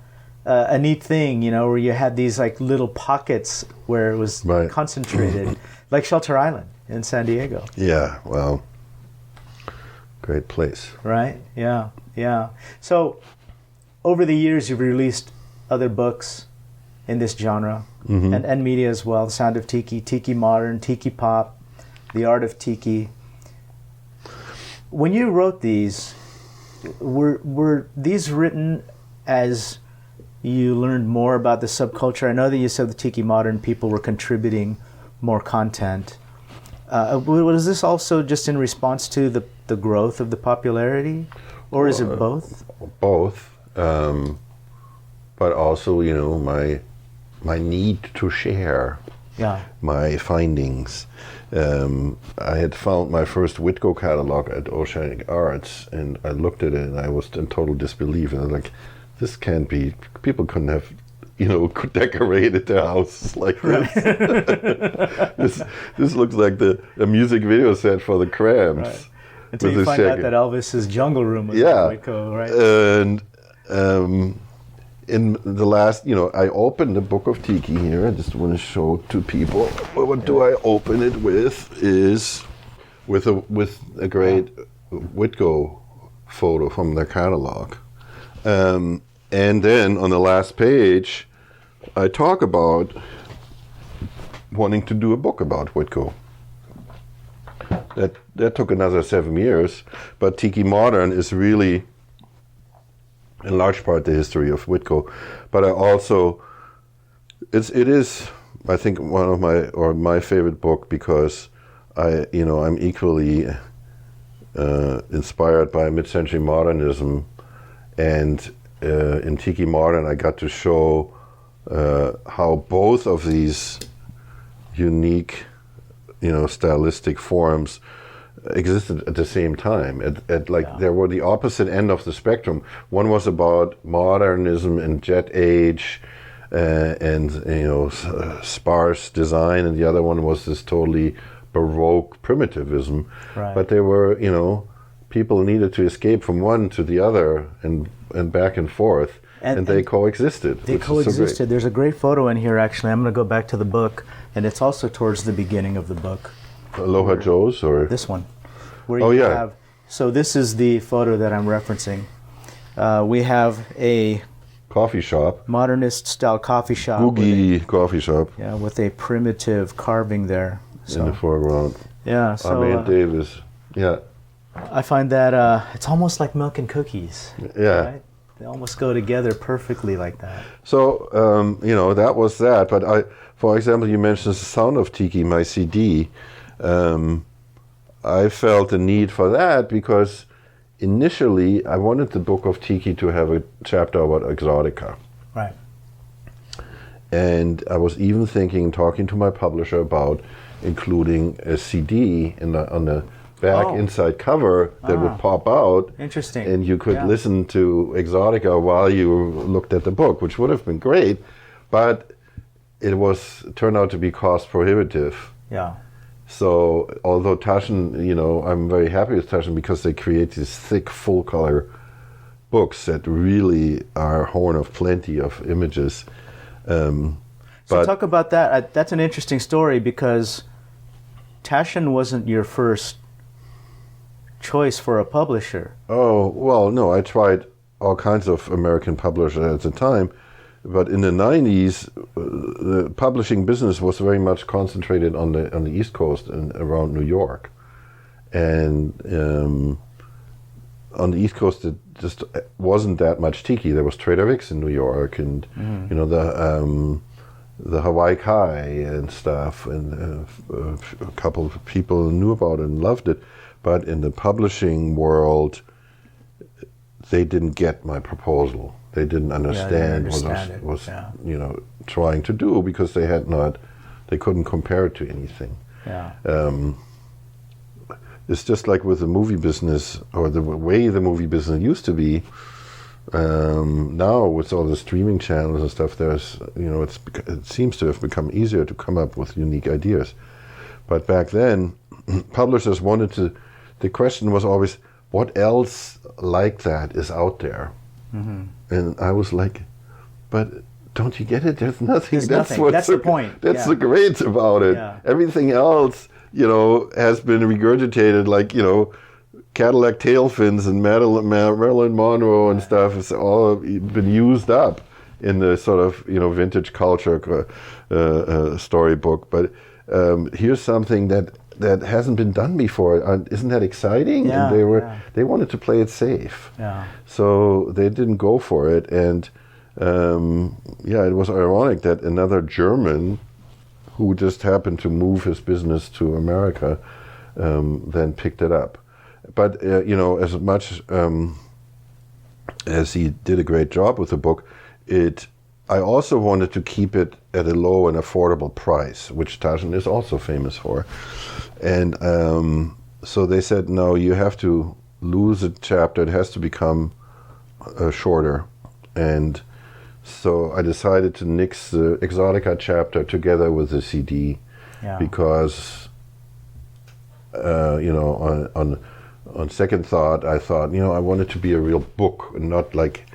Speaker 1: neat thing, where you had these like little pockets where it was concentrated, like Shelter Island in San Diego.
Speaker 3: Yeah. Well, great place.
Speaker 1: Right. Yeah. Yeah. So over the years, you've released other books in this genre and media as well. The Sound of Tiki, Tiki Modern, Tiki Pop, The Art of Tiki. When you wrote these, were these written as you learned more about the subculture? I know that you said the Tiki Modern people were contributing more content. Was this also just in response to the growth of the popularity? Or is it both?
Speaker 3: Both. But also, my need to share my findings. I had found my first Whitco catalog at Oceanic Arts, and I looked at it and I was in total disbelief. And I was like, this can't be, people couldn't have, could decorated their houses like this. this looks like a music video set for the Cramps.
Speaker 1: Right. Until you find out that Elvis's Jungle Room was Whitco, right?
Speaker 3: And in the last, I opened the Book of Tiki here. I just want to show it to people. What do I open it with? Is with a great Whitco photo from their catalog. And then on the last page, I talk about wanting to do a book about Whitco. That took another 7 years, but Tiki Modern is really, in large part, the history of Whitco. But I also, it is, I think, one of my favorite book because I'm equally inspired by mid-century modernism, and in Tiki Modern I got to show how both of these unique, stylistic forms existed at the same time. They were the opposite end of the spectrum. One was about modernism and jet age, and sparse design, and the other one was this totally Baroque primitivism.
Speaker 1: Right.
Speaker 3: But they were, people needed to escape from one to the other and back and forth, and they coexisted.
Speaker 1: They coexisted. So there's a great photo in here, actually. I'm going to go back to the book, and it's also towards the beginning of the book.
Speaker 3: Aloha Joe's, or
Speaker 1: this one, where you have. So this is the photo that I'm referencing. We have a
Speaker 3: coffee shop,
Speaker 1: modernist-style coffee shop,
Speaker 3: boogie coffee shop.
Speaker 1: Yeah, with a primitive carving there
Speaker 3: in the foreground.
Speaker 1: Yeah, so
Speaker 3: Ahmed Davis. Yeah,
Speaker 1: I find that it's almost like milk and cookies.
Speaker 3: Yeah,
Speaker 1: right? They almost go together perfectly like that.
Speaker 3: So that was that. But for example, you mentioned The Sound of Tiki, my CD. I felt the need for that because initially I wanted the Book of Tiki to have a chapter about exotica.
Speaker 1: Right.
Speaker 3: And I was even talking to my publisher about including a CD on the back inside cover that would pop out.
Speaker 1: Interesting.
Speaker 3: And you could listen to exotica while you looked at the book, which would have been great, but it turned out to be cost prohibitive.
Speaker 1: Yeah.
Speaker 3: So although Taschen, I'm very happy with Taschen because they create these thick, full-color books that really are horn of plenty of images.
Speaker 1: So talk about that. That's an interesting story because Taschen wasn't your first choice for a publisher.
Speaker 3: Oh, well, no, I tried all kinds of American publishers at the time. But in the 90s, the publishing business was very much concentrated on the East Coast and around New York. And on the East Coast, it just wasn't that much Tiki. There was Trader Vic's in New York, and the Hawaii Kai and stuff, and a couple of people knew about it and loved it. But in the publishing world, they didn't get my proposal. They didn't understand what I was trying to do because they couldn't compare it to anything.
Speaker 1: Yeah.
Speaker 3: It's just like with the movie business, or the way the movie business used to be. Now with all the streaming channels and stuff, it seems to have become easier to come up with unique ideas. But back then, publishers wanted to. The question was always, what else like that is out there? Mm-hmm. And I was like, but don't you get it? There's nothing.
Speaker 1: There's nothing. That's the point.
Speaker 3: That's the great about it. Yeah. Everything else, has been regurgitated, like, Cadillac tail fins and Marilyn Monroe and stuff has all been used up in the sort of, vintage culture storybook. But here's something that hasn't been done before. Isn't that exciting?
Speaker 1: Yeah,
Speaker 3: and they wanted to play it safe.
Speaker 1: Yeah.
Speaker 3: So they didn't go for it. And it was ironic that another German who just happened to move his business to America then picked it up. But, as much as he did a great job with the book, I also wanted to keep it at a low and affordable price, which Taschen is also famous for. And so they said, no, you have to lose a chapter. It has to become shorter. And so I decided to nix the Exotica chapter together with the CD because, on second thought, I thought, I want it to be a real book and not like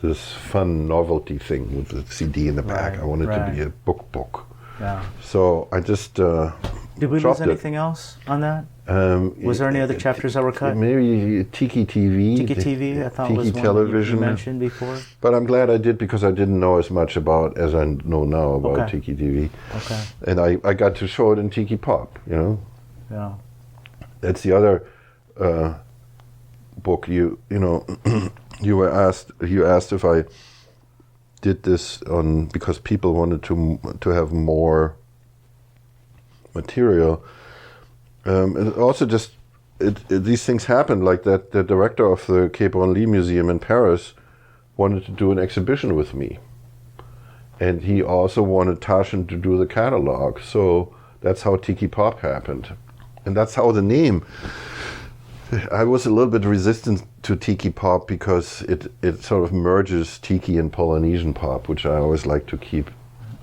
Speaker 3: this fun novelty thing with the CD in the back. I want it to be a book. Yeah. So I just
Speaker 1: Did we lose anything else on that? Was there any other chapters that were cut?
Speaker 3: Maybe Tiki TV.
Speaker 1: Tiki TV, I thought
Speaker 3: Tiki
Speaker 1: was one
Speaker 3: television.
Speaker 1: You mentioned before.
Speaker 3: But I'm glad I did because I didn't know as much about as I know now about Tiki TV. Okay. And I got to show it in Tiki Pop,
Speaker 1: Yeah.
Speaker 3: That's the other book. You asked if I did this because people wanted to have more material. And also just these things happened, like that the director of the Quai Branly Museum in Paris wanted to do an exhibition with me. And he also wanted Taschen to do the catalog. So that's how Tiki Pop happened. And that's how the name... I was a little bit resistant to Tiki Pop because it sort of merges Tiki and Polynesian pop, which I always like to keep.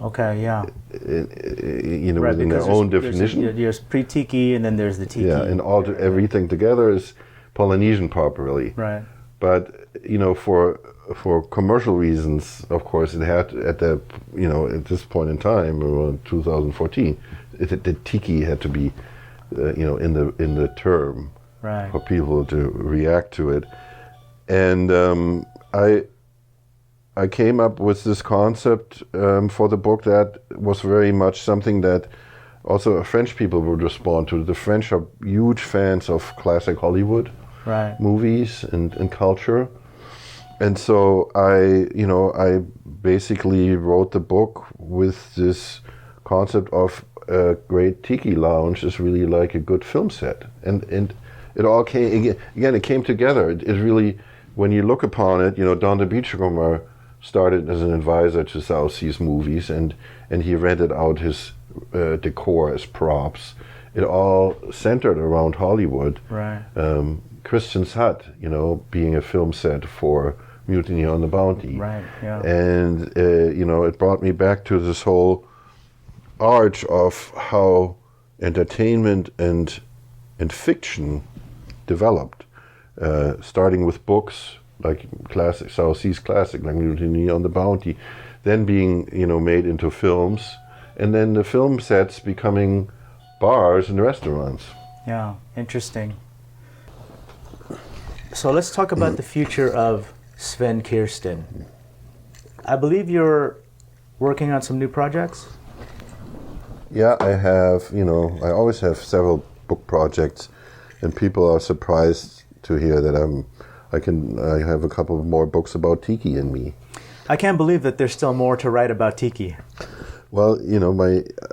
Speaker 1: Okay, yeah.
Speaker 3: Within their own definition.
Speaker 1: There's pre-Tiki and then there's the Tiki.
Speaker 3: Yeah, and everything together is Polynesian pop, really.
Speaker 1: Right.
Speaker 3: But for commercial reasons, of course, it had at this point in time, around 2014, the Tiki had to be, in the term.
Speaker 1: Right.
Speaker 3: For people to react to it. And I came up with this concept for the book that was very much something that also French people would respond to. The French are huge fans of classic Hollywood movies and culture. And so I basically wrote the book with this concept of a great tiki lounge is really like a good film set. And it all came, again, it came together. It really, when you look upon it, Don de Beachcomber started as an advisor to South Seas Movies, and he rented out his decor as props. It all centered around Hollywood.
Speaker 1: Right.
Speaker 3: Christian's Hut, being a film set for Mutiny on the Bounty.
Speaker 1: Right, yeah.
Speaker 3: And, it brought me back to this whole arch of how entertainment and fiction developed, starting with books like classic South Seas classic, like Mutiny on the Bounty, then being made into films, and then the film sets becoming bars and restaurants.
Speaker 1: Yeah, interesting. So let's talk about the future of Sven Kirsten. I believe you're working on some new projects?
Speaker 3: Yeah, I have, I always have several book projects, and people are surprised to hear that I have a couple of more books about Tiki in me.
Speaker 1: I can't believe that there's still more to write about Tiki.
Speaker 3: Well,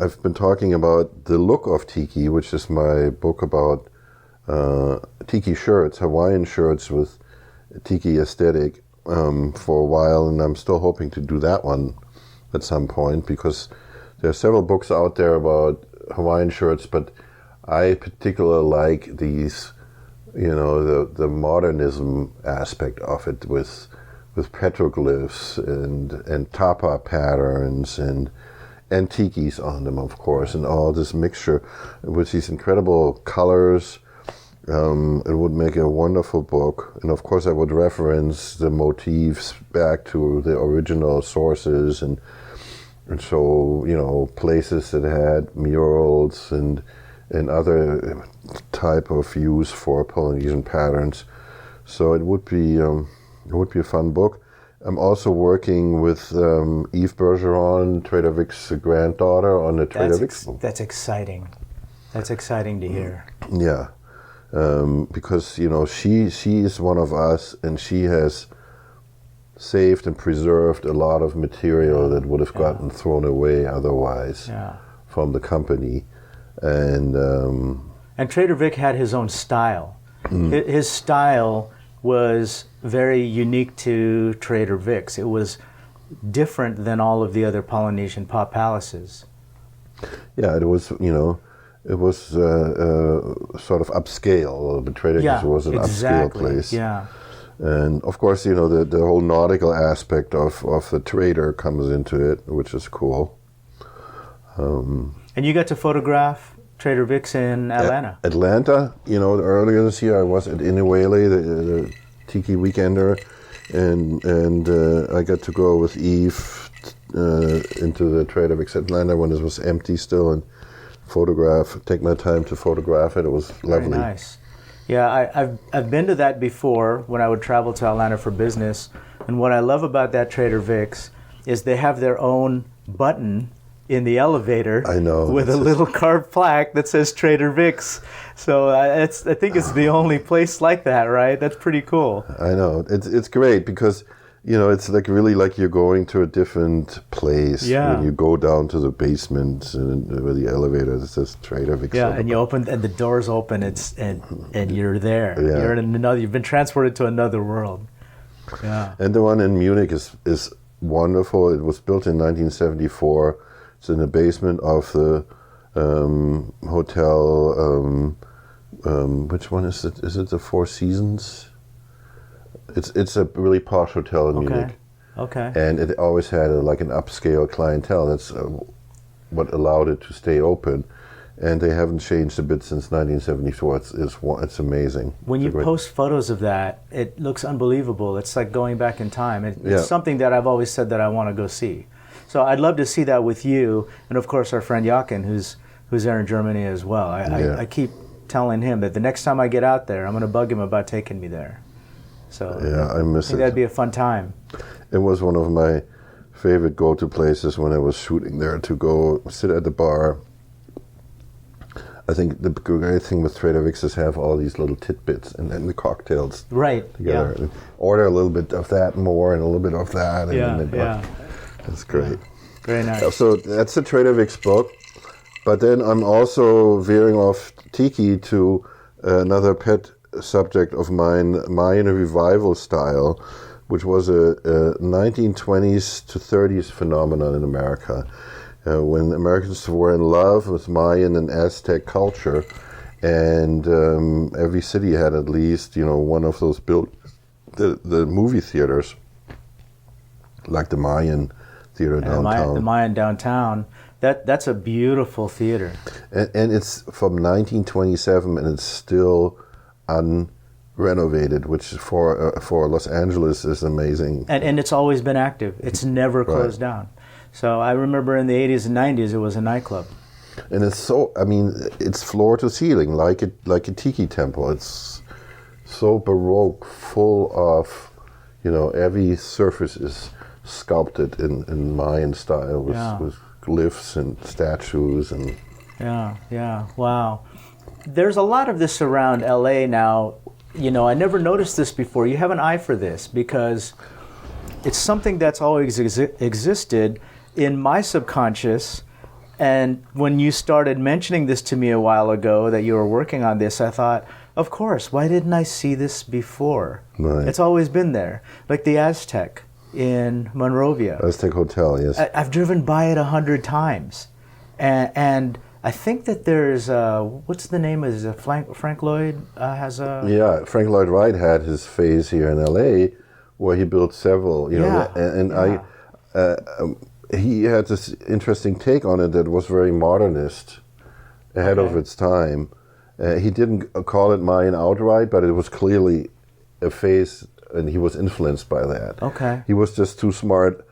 Speaker 3: I've been talking about The Look of Tiki, which is my book about Tiki shirts, Hawaiian shirts with Tiki aesthetic for a while, and I'm still hoping to do that one at some point, because there are several books out there about Hawaiian shirts, but I particularly like these, the modernism aspect of it with petroglyphs and tapa patterns and antiques on them, of course, and all this mixture with these incredible colors. It would make a wonderful book. And of course I would reference the motifs back to the original sources and so, you know, places that had murals and other type of use for Polynesian patterns. So it would be a fun book. I'm also working with Eve Bergeron, Trader Vic's granddaughter, on the Trader Vic's book.
Speaker 1: That's exciting. That's exciting to hear.
Speaker 3: Yeah. Because, you know, she is one of us, and she has saved and preserved a lot of material that would have gotten thrown away otherwise from the company. And
Speaker 1: Trader Vic had his own style. His style was very unique to Trader Vic's. It was different than all of the other Polynesian pop palaces.
Speaker 3: Yeah, it was, you know, it was sort of upscale. The Trader Vic's was an upscale place.
Speaker 1: Yeah.
Speaker 3: And of course, you know, the whole nautical aspect of the trader comes into it, which is cool.
Speaker 1: And you got to photograph Trader Vic's in Atlanta.
Speaker 3: Atlanta, you know, earlier this year I was at Inouye, the Tiki Weekender, and I got to go with Eve into the Trader Vic's Atlanta when it was empty still, and take my time to photograph it. It was lovely.
Speaker 1: Very nice. Yeah, I've been to that before when I would travel to Atlanta for business, and what I love about that Trader Vic's is they have their own button in the elevator.
Speaker 3: I know,
Speaker 1: with a little carved plaque that says Trader Vic's. So I think it's the only place like that, right? That's pretty cool.
Speaker 3: I know. It's great because, you know, it's like really like you're going to a different place when you go down to the basement and where the elevator says Trader Vic's.
Speaker 1: Yeah, and you open and the doors open. And you're there.
Speaker 3: Yeah.
Speaker 1: You're in another. You've been transported to another world. Yeah.
Speaker 3: And the one in Munich is wonderful. It was built in 1974. It's in the basement of the hotel. Which one is it? Is it the Four Seasons? It's a really posh hotel in Munich.
Speaker 1: Okay.
Speaker 3: And it always had like an upscale clientele. That's what allowed it to stay open. And they haven't changed a bit since 1974. It's amazing.
Speaker 1: When you post photos of that, it looks unbelievable. It's like going back in time. It's something that I've always said that I want to go see. So I'd love to see that with you, and of course our friend Jochen, who's there in Germany as well. I keep telling him that the next time I get out there, I'm going to bug him about taking me there. So
Speaker 3: I miss it.
Speaker 1: That'd be a fun time.
Speaker 3: It was one of my favorite go-to places when I was shooting there, to go sit at the bar. I think the great thing with Trader Vic's is have all these little tidbits and then the cocktails together.
Speaker 1: Yeah.
Speaker 3: And order a little bit of that more and a little bit of that. And That's great.
Speaker 1: Very nice.
Speaker 3: So that's the Trader Vic's book. But then I'm also veering off Tiki to another pet subject of mine, Mayan revival style, which was a 1920s to 30s phenomenon in America. When Americans were in love with Mayan and Aztec culture, and every city had at least, you know, one of those built the movie theaters, like the Mayan Theater downtown.
Speaker 1: The Mayan downtown. That's a beautiful theater.
Speaker 3: And it's from 1927, and it's still unrenovated, which for Los Angeles is amazing.
Speaker 1: And it's always been active. It's never closed down. So I remember in the 80s and 90s, it was a nightclub.
Speaker 3: And it's it's floor to ceiling, like a tiki temple. It's so baroque, full of, you know, every surface is sculpted in Mayan style with glyphs and statues and.
Speaker 1: Yeah, wow. There's a lot of this around LA now. You know, I never noticed this before. You have an eye for this because it's something that's always existed in my subconscious. And when you started mentioning this to me a while ago, that you were working on this, I thought, of course, why didn't I see this before?
Speaker 3: Right.
Speaker 1: It's always been there. Like the Aztec in Monrovia.
Speaker 3: Aztec Hotel, yes.
Speaker 1: I've driven by it 100 times. And I think that there's, what's the name? Is it Frank Lloyd has a...
Speaker 3: Yeah, Frank Lloyd Wright had his phase here in L.A. where he built several, you know, and he had this interesting take on it that was very modernist, ahead of its time. He didn't call it Mayan outright, but it was clearly a phase, and he was influenced by that.
Speaker 1: Okay.
Speaker 3: He was just too smart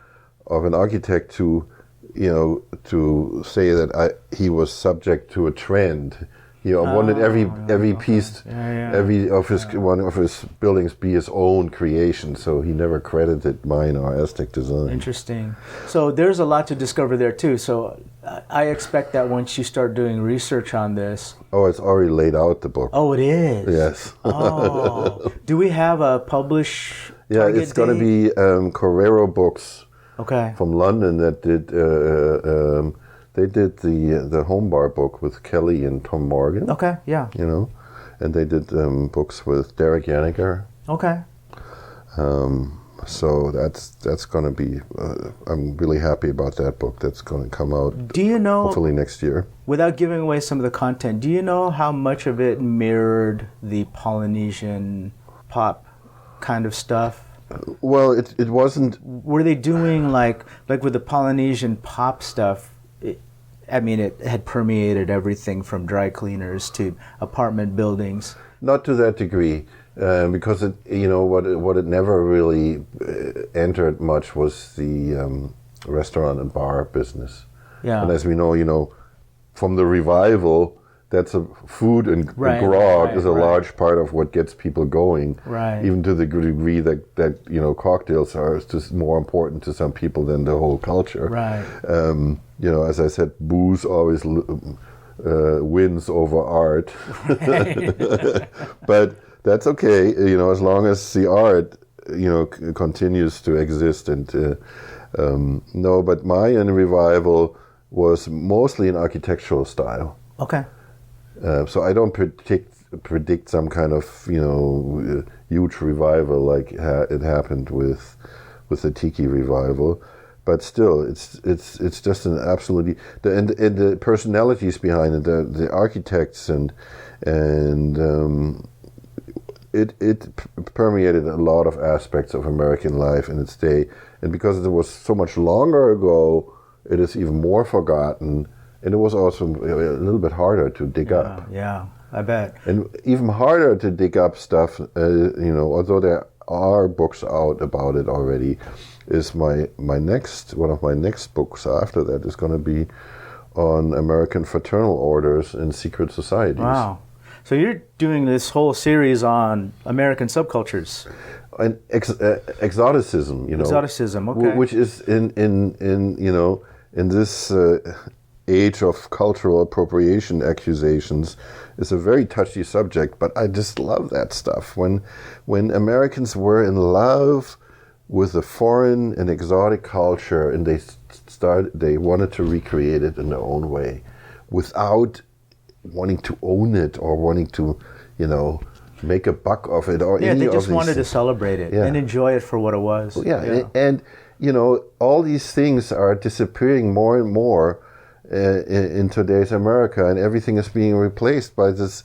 Speaker 3: of an architect to say that he was subject to a trend. He wanted every piece, one of his buildings be his own creation. So he never credited Mayan or Aztec design.
Speaker 1: Interesting. So there's a lot to discover there too. So I expect that once you start doing research on this.
Speaker 3: Oh, it's already laid out, the book.
Speaker 1: Oh, it is.
Speaker 3: Yes.
Speaker 1: Oh, do we have a publish?
Speaker 3: Yeah, it's going to be Correro Books.
Speaker 1: Okay.
Speaker 3: From London that did. They did the Home Bar book with Kelly and Tom Morgan.
Speaker 1: Okay, yeah.
Speaker 3: And they did books with Derek Yanniger.
Speaker 1: Okay.
Speaker 3: So that's going to be. I'm really happy about that book. That's going to come out.
Speaker 1: Do you know?
Speaker 3: Hopefully next year.
Speaker 1: Without giving away some of the content, do you know how much of it mirrored the Polynesian pop kind of stuff?
Speaker 3: Well, it wasn't.
Speaker 1: Were they doing like with the Polynesian pop stuff? It had permeated everything from dry cleaners to apartment buildings.
Speaker 3: Not to that degree, because what it never really entered much was the restaurant and bar business.
Speaker 1: Yeah.
Speaker 3: And as we know, from the revival, that's a food and grog is a large part of what gets people going.
Speaker 1: Right.
Speaker 3: Even to the degree that cocktails are just more important to some people than the whole culture.
Speaker 1: Right.
Speaker 3: As I said, booze always wins over art. But that's okay, as long as the art, continues to exist. And no, but Mayan revival was mostly an architectural style.
Speaker 1: Okay.
Speaker 3: So I don't predict some kind of huge revival like it happened with the Tiki revival, but still it's just an absolutely and the personalities behind it, the architects and it permeated a lot of aspects of American life in its day, and because it was so much longer ago, it is even more forgotten. And it was also a little bit harder to dig up.
Speaker 1: Yeah, I bet.
Speaker 3: And even harder to dig up stuff, although there are books out about it already, is one of my next books after that is going to be on American fraternal orders and secret societies.
Speaker 1: Wow. So you're doing this whole series on American subcultures.
Speaker 3: And exoticism,
Speaker 1: Exoticism, okay.
Speaker 3: Which is in this age of cultural appropriation accusations is a very touchy subject, but I just love that stuff. When Americans were in love with a foreign and exotic culture, and they wanted to recreate it in their own way, without wanting to own it or wanting to, make a buck of it or any of these.
Speaker 1: Yeah, they just wanted to celebrate it and enjoy it for what it was.
Speaker 3: Yeah. And all these things are disappearing more and more in today's America, and everything is being replaced by this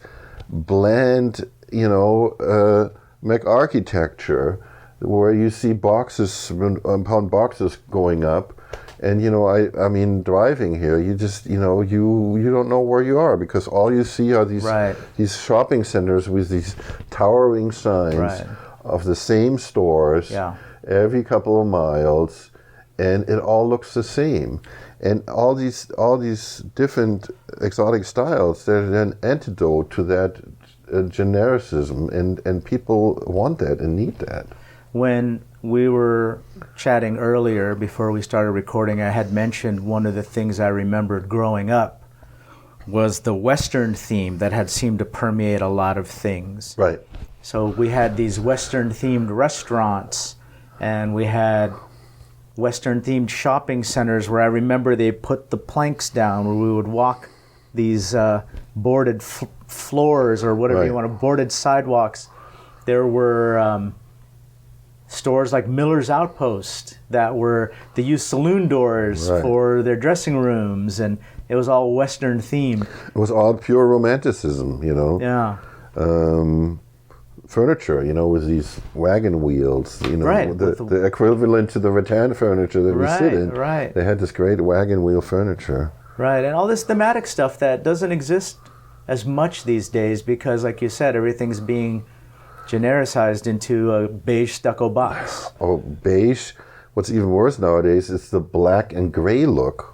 Speaker 3: bland, mech architecture, where you see boxes upon boxes going up, and I mean, driving here, you just you don't know where you are, because all you see are these shopping centers with these towering signs of the same stores every couple of miles, and it all looks the same. And all these different exotic styles, they're an antidote to that genericism, and people want that and need that.
Speaker 1: When we were chatting earlier before we started recording, I had mentioned one of the things I remembered growing up was the Western theme that had seemed to permeate a lot of things.
Speaker 3: Right.
Speaker 1: So we had these Western-themed restaurants, and we had Western-themed shopping centers where I remember they put the planks down where we would walk these boarded floors or whatever you want, boarded sidewalks. There were stores like Miller's Outpost they used saloon doors for their dressing rooms, and it was all Western themed.
Speaker 3: It was all pure romanticism,
Speaker 1: Yeah.
Speaker 3: furniture, with these wagon wheels,
Speaker 1: Right,
Speaker 3: the equivalent to the rattan furniture that we sit in.
Speaker 1: Right.
Speaker 3: They had this great wagon wheel furniture.
Speaker 1: Right, and all this thematic stuff that doesn't exist as much these days because, like you said, everything's being genericized into a beige stucco box.
Speaker 3: Oh, beige. What's even worse nowadays is the black and gray look.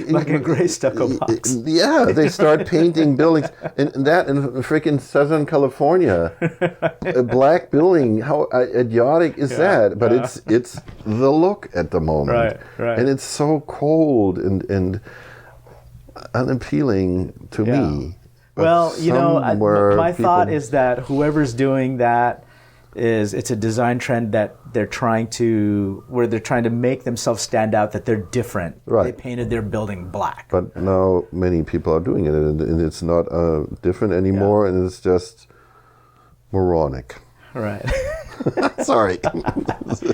Speaker 1: Like a gray stucco box.
Speaker 3: Yeah, they start painting buildings. And that in freaking Southern California. A black building, how idiotic is that? But it's the look at the moment.
Speaker 1: Right.
Speaker 3: And it's so cold and unappealing to me. But
Speaker 1: well, my thought is that whoever's doing that it's a design trend that they're trying to make themselves stand out, that they're different.
Speaker 3: Right.
Speaker 1: They painted their building black.
Speaker 3: But now many people are doing it, and it's not different anymore, and it's just moronic.
Speaker 1: Right.
Speaker 3: Sorry.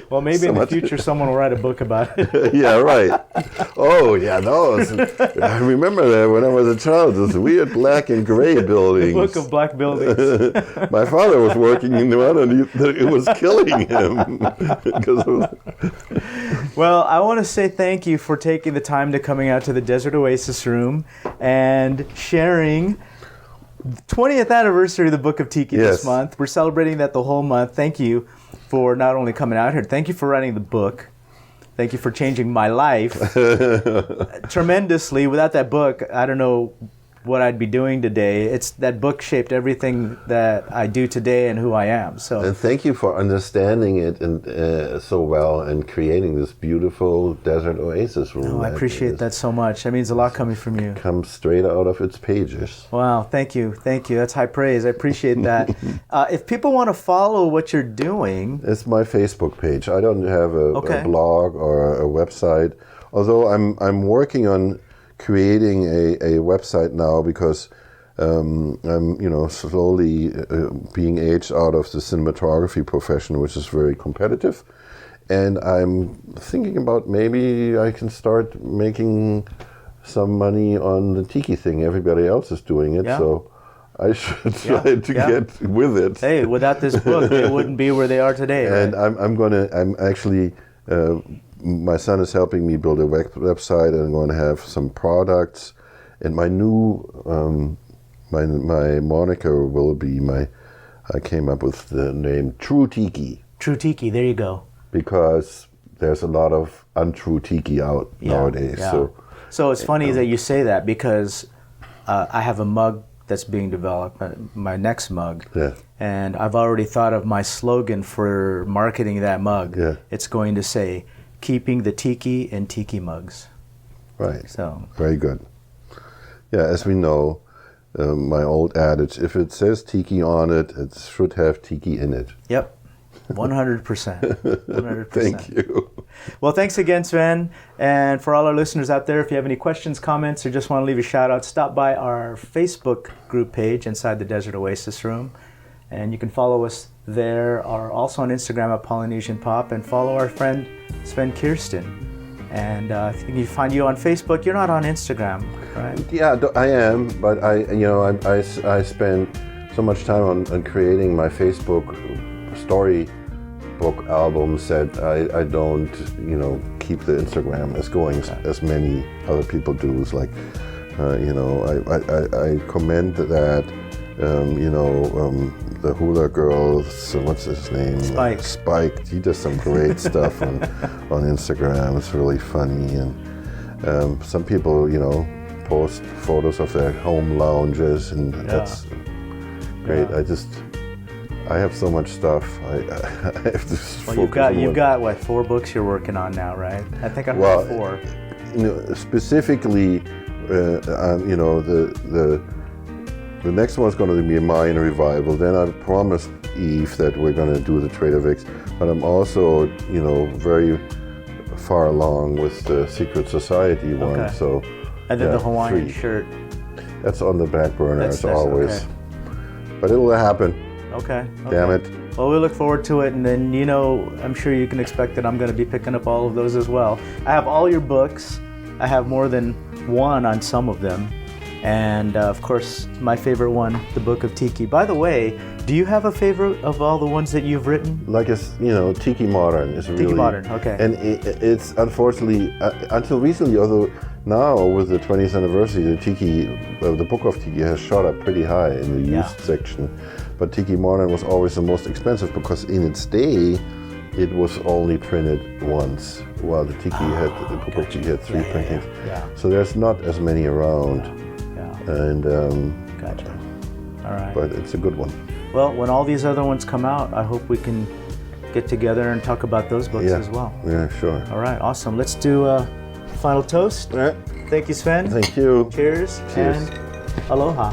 Speaker 1: Well, maybe in the future someone will write a book about it.
Speaker 3: Yeah, right. Oh, yeah, those. I remember that when I was a child, those weird black and gray buildings.
Speaker 1: The Book of Black Buildings.
Speaker 3: My father was working in one, and it was killing him.
Speaker 1: Well, I want to say thank you for taking the time to coming out to the Desert Oasis room and sharing the 20th anniversary of the Book of Tiki this month. We're celebrating that the whole month. Thank you for not only coming out here, thank you for writing the book. Thank you for changing my life tremendously. Without that book, I don't know what I'd be doing today. That book shaped everything that I do today and who I am. So,
Speaker 3: and thank you for understanding it and so well and creating this beautiful desert oasis room.
Speaker 1: Oh, I appreciate that so much. That means a lot coming from you.
Speaker 3: Comes straight out of its pages.
Speaker 1: Wow, thank you. That's high praise. I appreciate that. If people want to follow what you're doing,
Speaker 3: it's my Facebook page. I don't have a blog or a website, although I'm working on creating a website now because I'm slowly being aged out of the cinematography profession, which is very competitive, and I'm thinking about maybe I can start making some money on the tiki thing. Everybody else is doing it, so I should try to get with it.
Speaker 1: Hey, without this book, they wouldn't be where they are today.
Speaker 3: And
Speaker 1: right?
Speaker 3: I'm actually. My son is helping me build a website, and I'm going to have some products. And my new, my moniker will be I came up with the name True Tiki.
Speaker 1: True Tiki, there you go.
Speaker 3: Because there's a lot of untrue tiki out nowadays.
Speaker 1: Yeah. So it's funny that you say that because I have a mug that's being developed, my next mug.
Speaker 3: Yeah.
Speaker 1: And I've already thought of my slogan for marketing that mug.
Speaker 3: Yeah.
Speaker 1: It's going to say, keeping the tiki in tiki mugs.
Speaker 3: Right.
Speaker 1: So
Speaker 3: very good. Yeah, as we know, my old adage, if it says tiki on it, it should have tiki in it.
Speaker 1: Yep. 100%. 100%.
Speaker 3: Thank you.
Speaker 1: Well, thanks again, Sven. And for all our listeners out there, if you have any questions, comments, or just want to leave a shout out, stop by our Facebook group page inside the Desert Oasis room. And you can follow us there, or also on Instagram at Polynesian Pop, and follow our friend Sven Kirsten. And I think you find you on Facebook. You're not on Instagram, right? Yeah,
Speaker 3: I am, but I spend so much time on creating my Facebook storybook albums that I don't, keep the Instagram as going as many other people do. It's like, I commend that. The Hula Girls, what's his name? Spike. He does some great stuff on Instagram. It's really funny. And some people, post photos of their home lounges, and that's great. Yeah. I have so much stuff. I have to focus.
Speaker 1: You've got what, 4 books you're working on now, right? I think I've got 4.
Speaker 3: Specifically, the next one's going to be a Mayan revival. Then I promised Eve that we're going to do the Trader Vic's, but I'm also, very far along with the Secret Society one.
Speaker 1: Okay.
Speaker 3: So,
Speaker 1: and then the Hawaiian shirt.
Speaker 3: That's on the back burner as always.
Speaker 1: Okay.
Speaker 3: But it'll happen.
Speaker 1: Okay.
Speaker 3: Damn it.
Speaker 1: Well, we look forward to it, and then, I'm sure you can expect that I'm going to be picking up all of those as well. I have all your books. I have more than one on some of them. And, of course, my favorite one, the Book of Tiki. By the way, Do you have a favorite of all the ones that you've written?
Speaker 3: Like Tiki Modern is really...
Speaker 1: Tiki Modern, okay.
Speaker 3: And it's unfortunately, until recently, although now with the 20th anniversary, the Book of Tiki has shot up pretty high in the used section. But Tiki Modern was always the most expensive because in its day, it was only printed once, while the Book of Tiki had 3 printings.
Speaker 1: Yeah.
Speaker 3: So there's not as many around.
Speaker 1: Yeah.
Speaker 3: And
Speaker 1: Gotcha. All right.
Speaker 3: But it's a good one.
Speaker 1: Well, when all these other ones come out, I hope we can get together and talk about those books as well.
Speaker 3: Yeah, sure.
Speaker 1: All right, awesome. Let's do a final toast.
Speaker 3: All right.
Speaker 1: Thank you, Sven.
Speaker 3: Thank you.
Speaker 1: Cheers.
Speaker 3: Cheers.
Speaker 1: And aloha.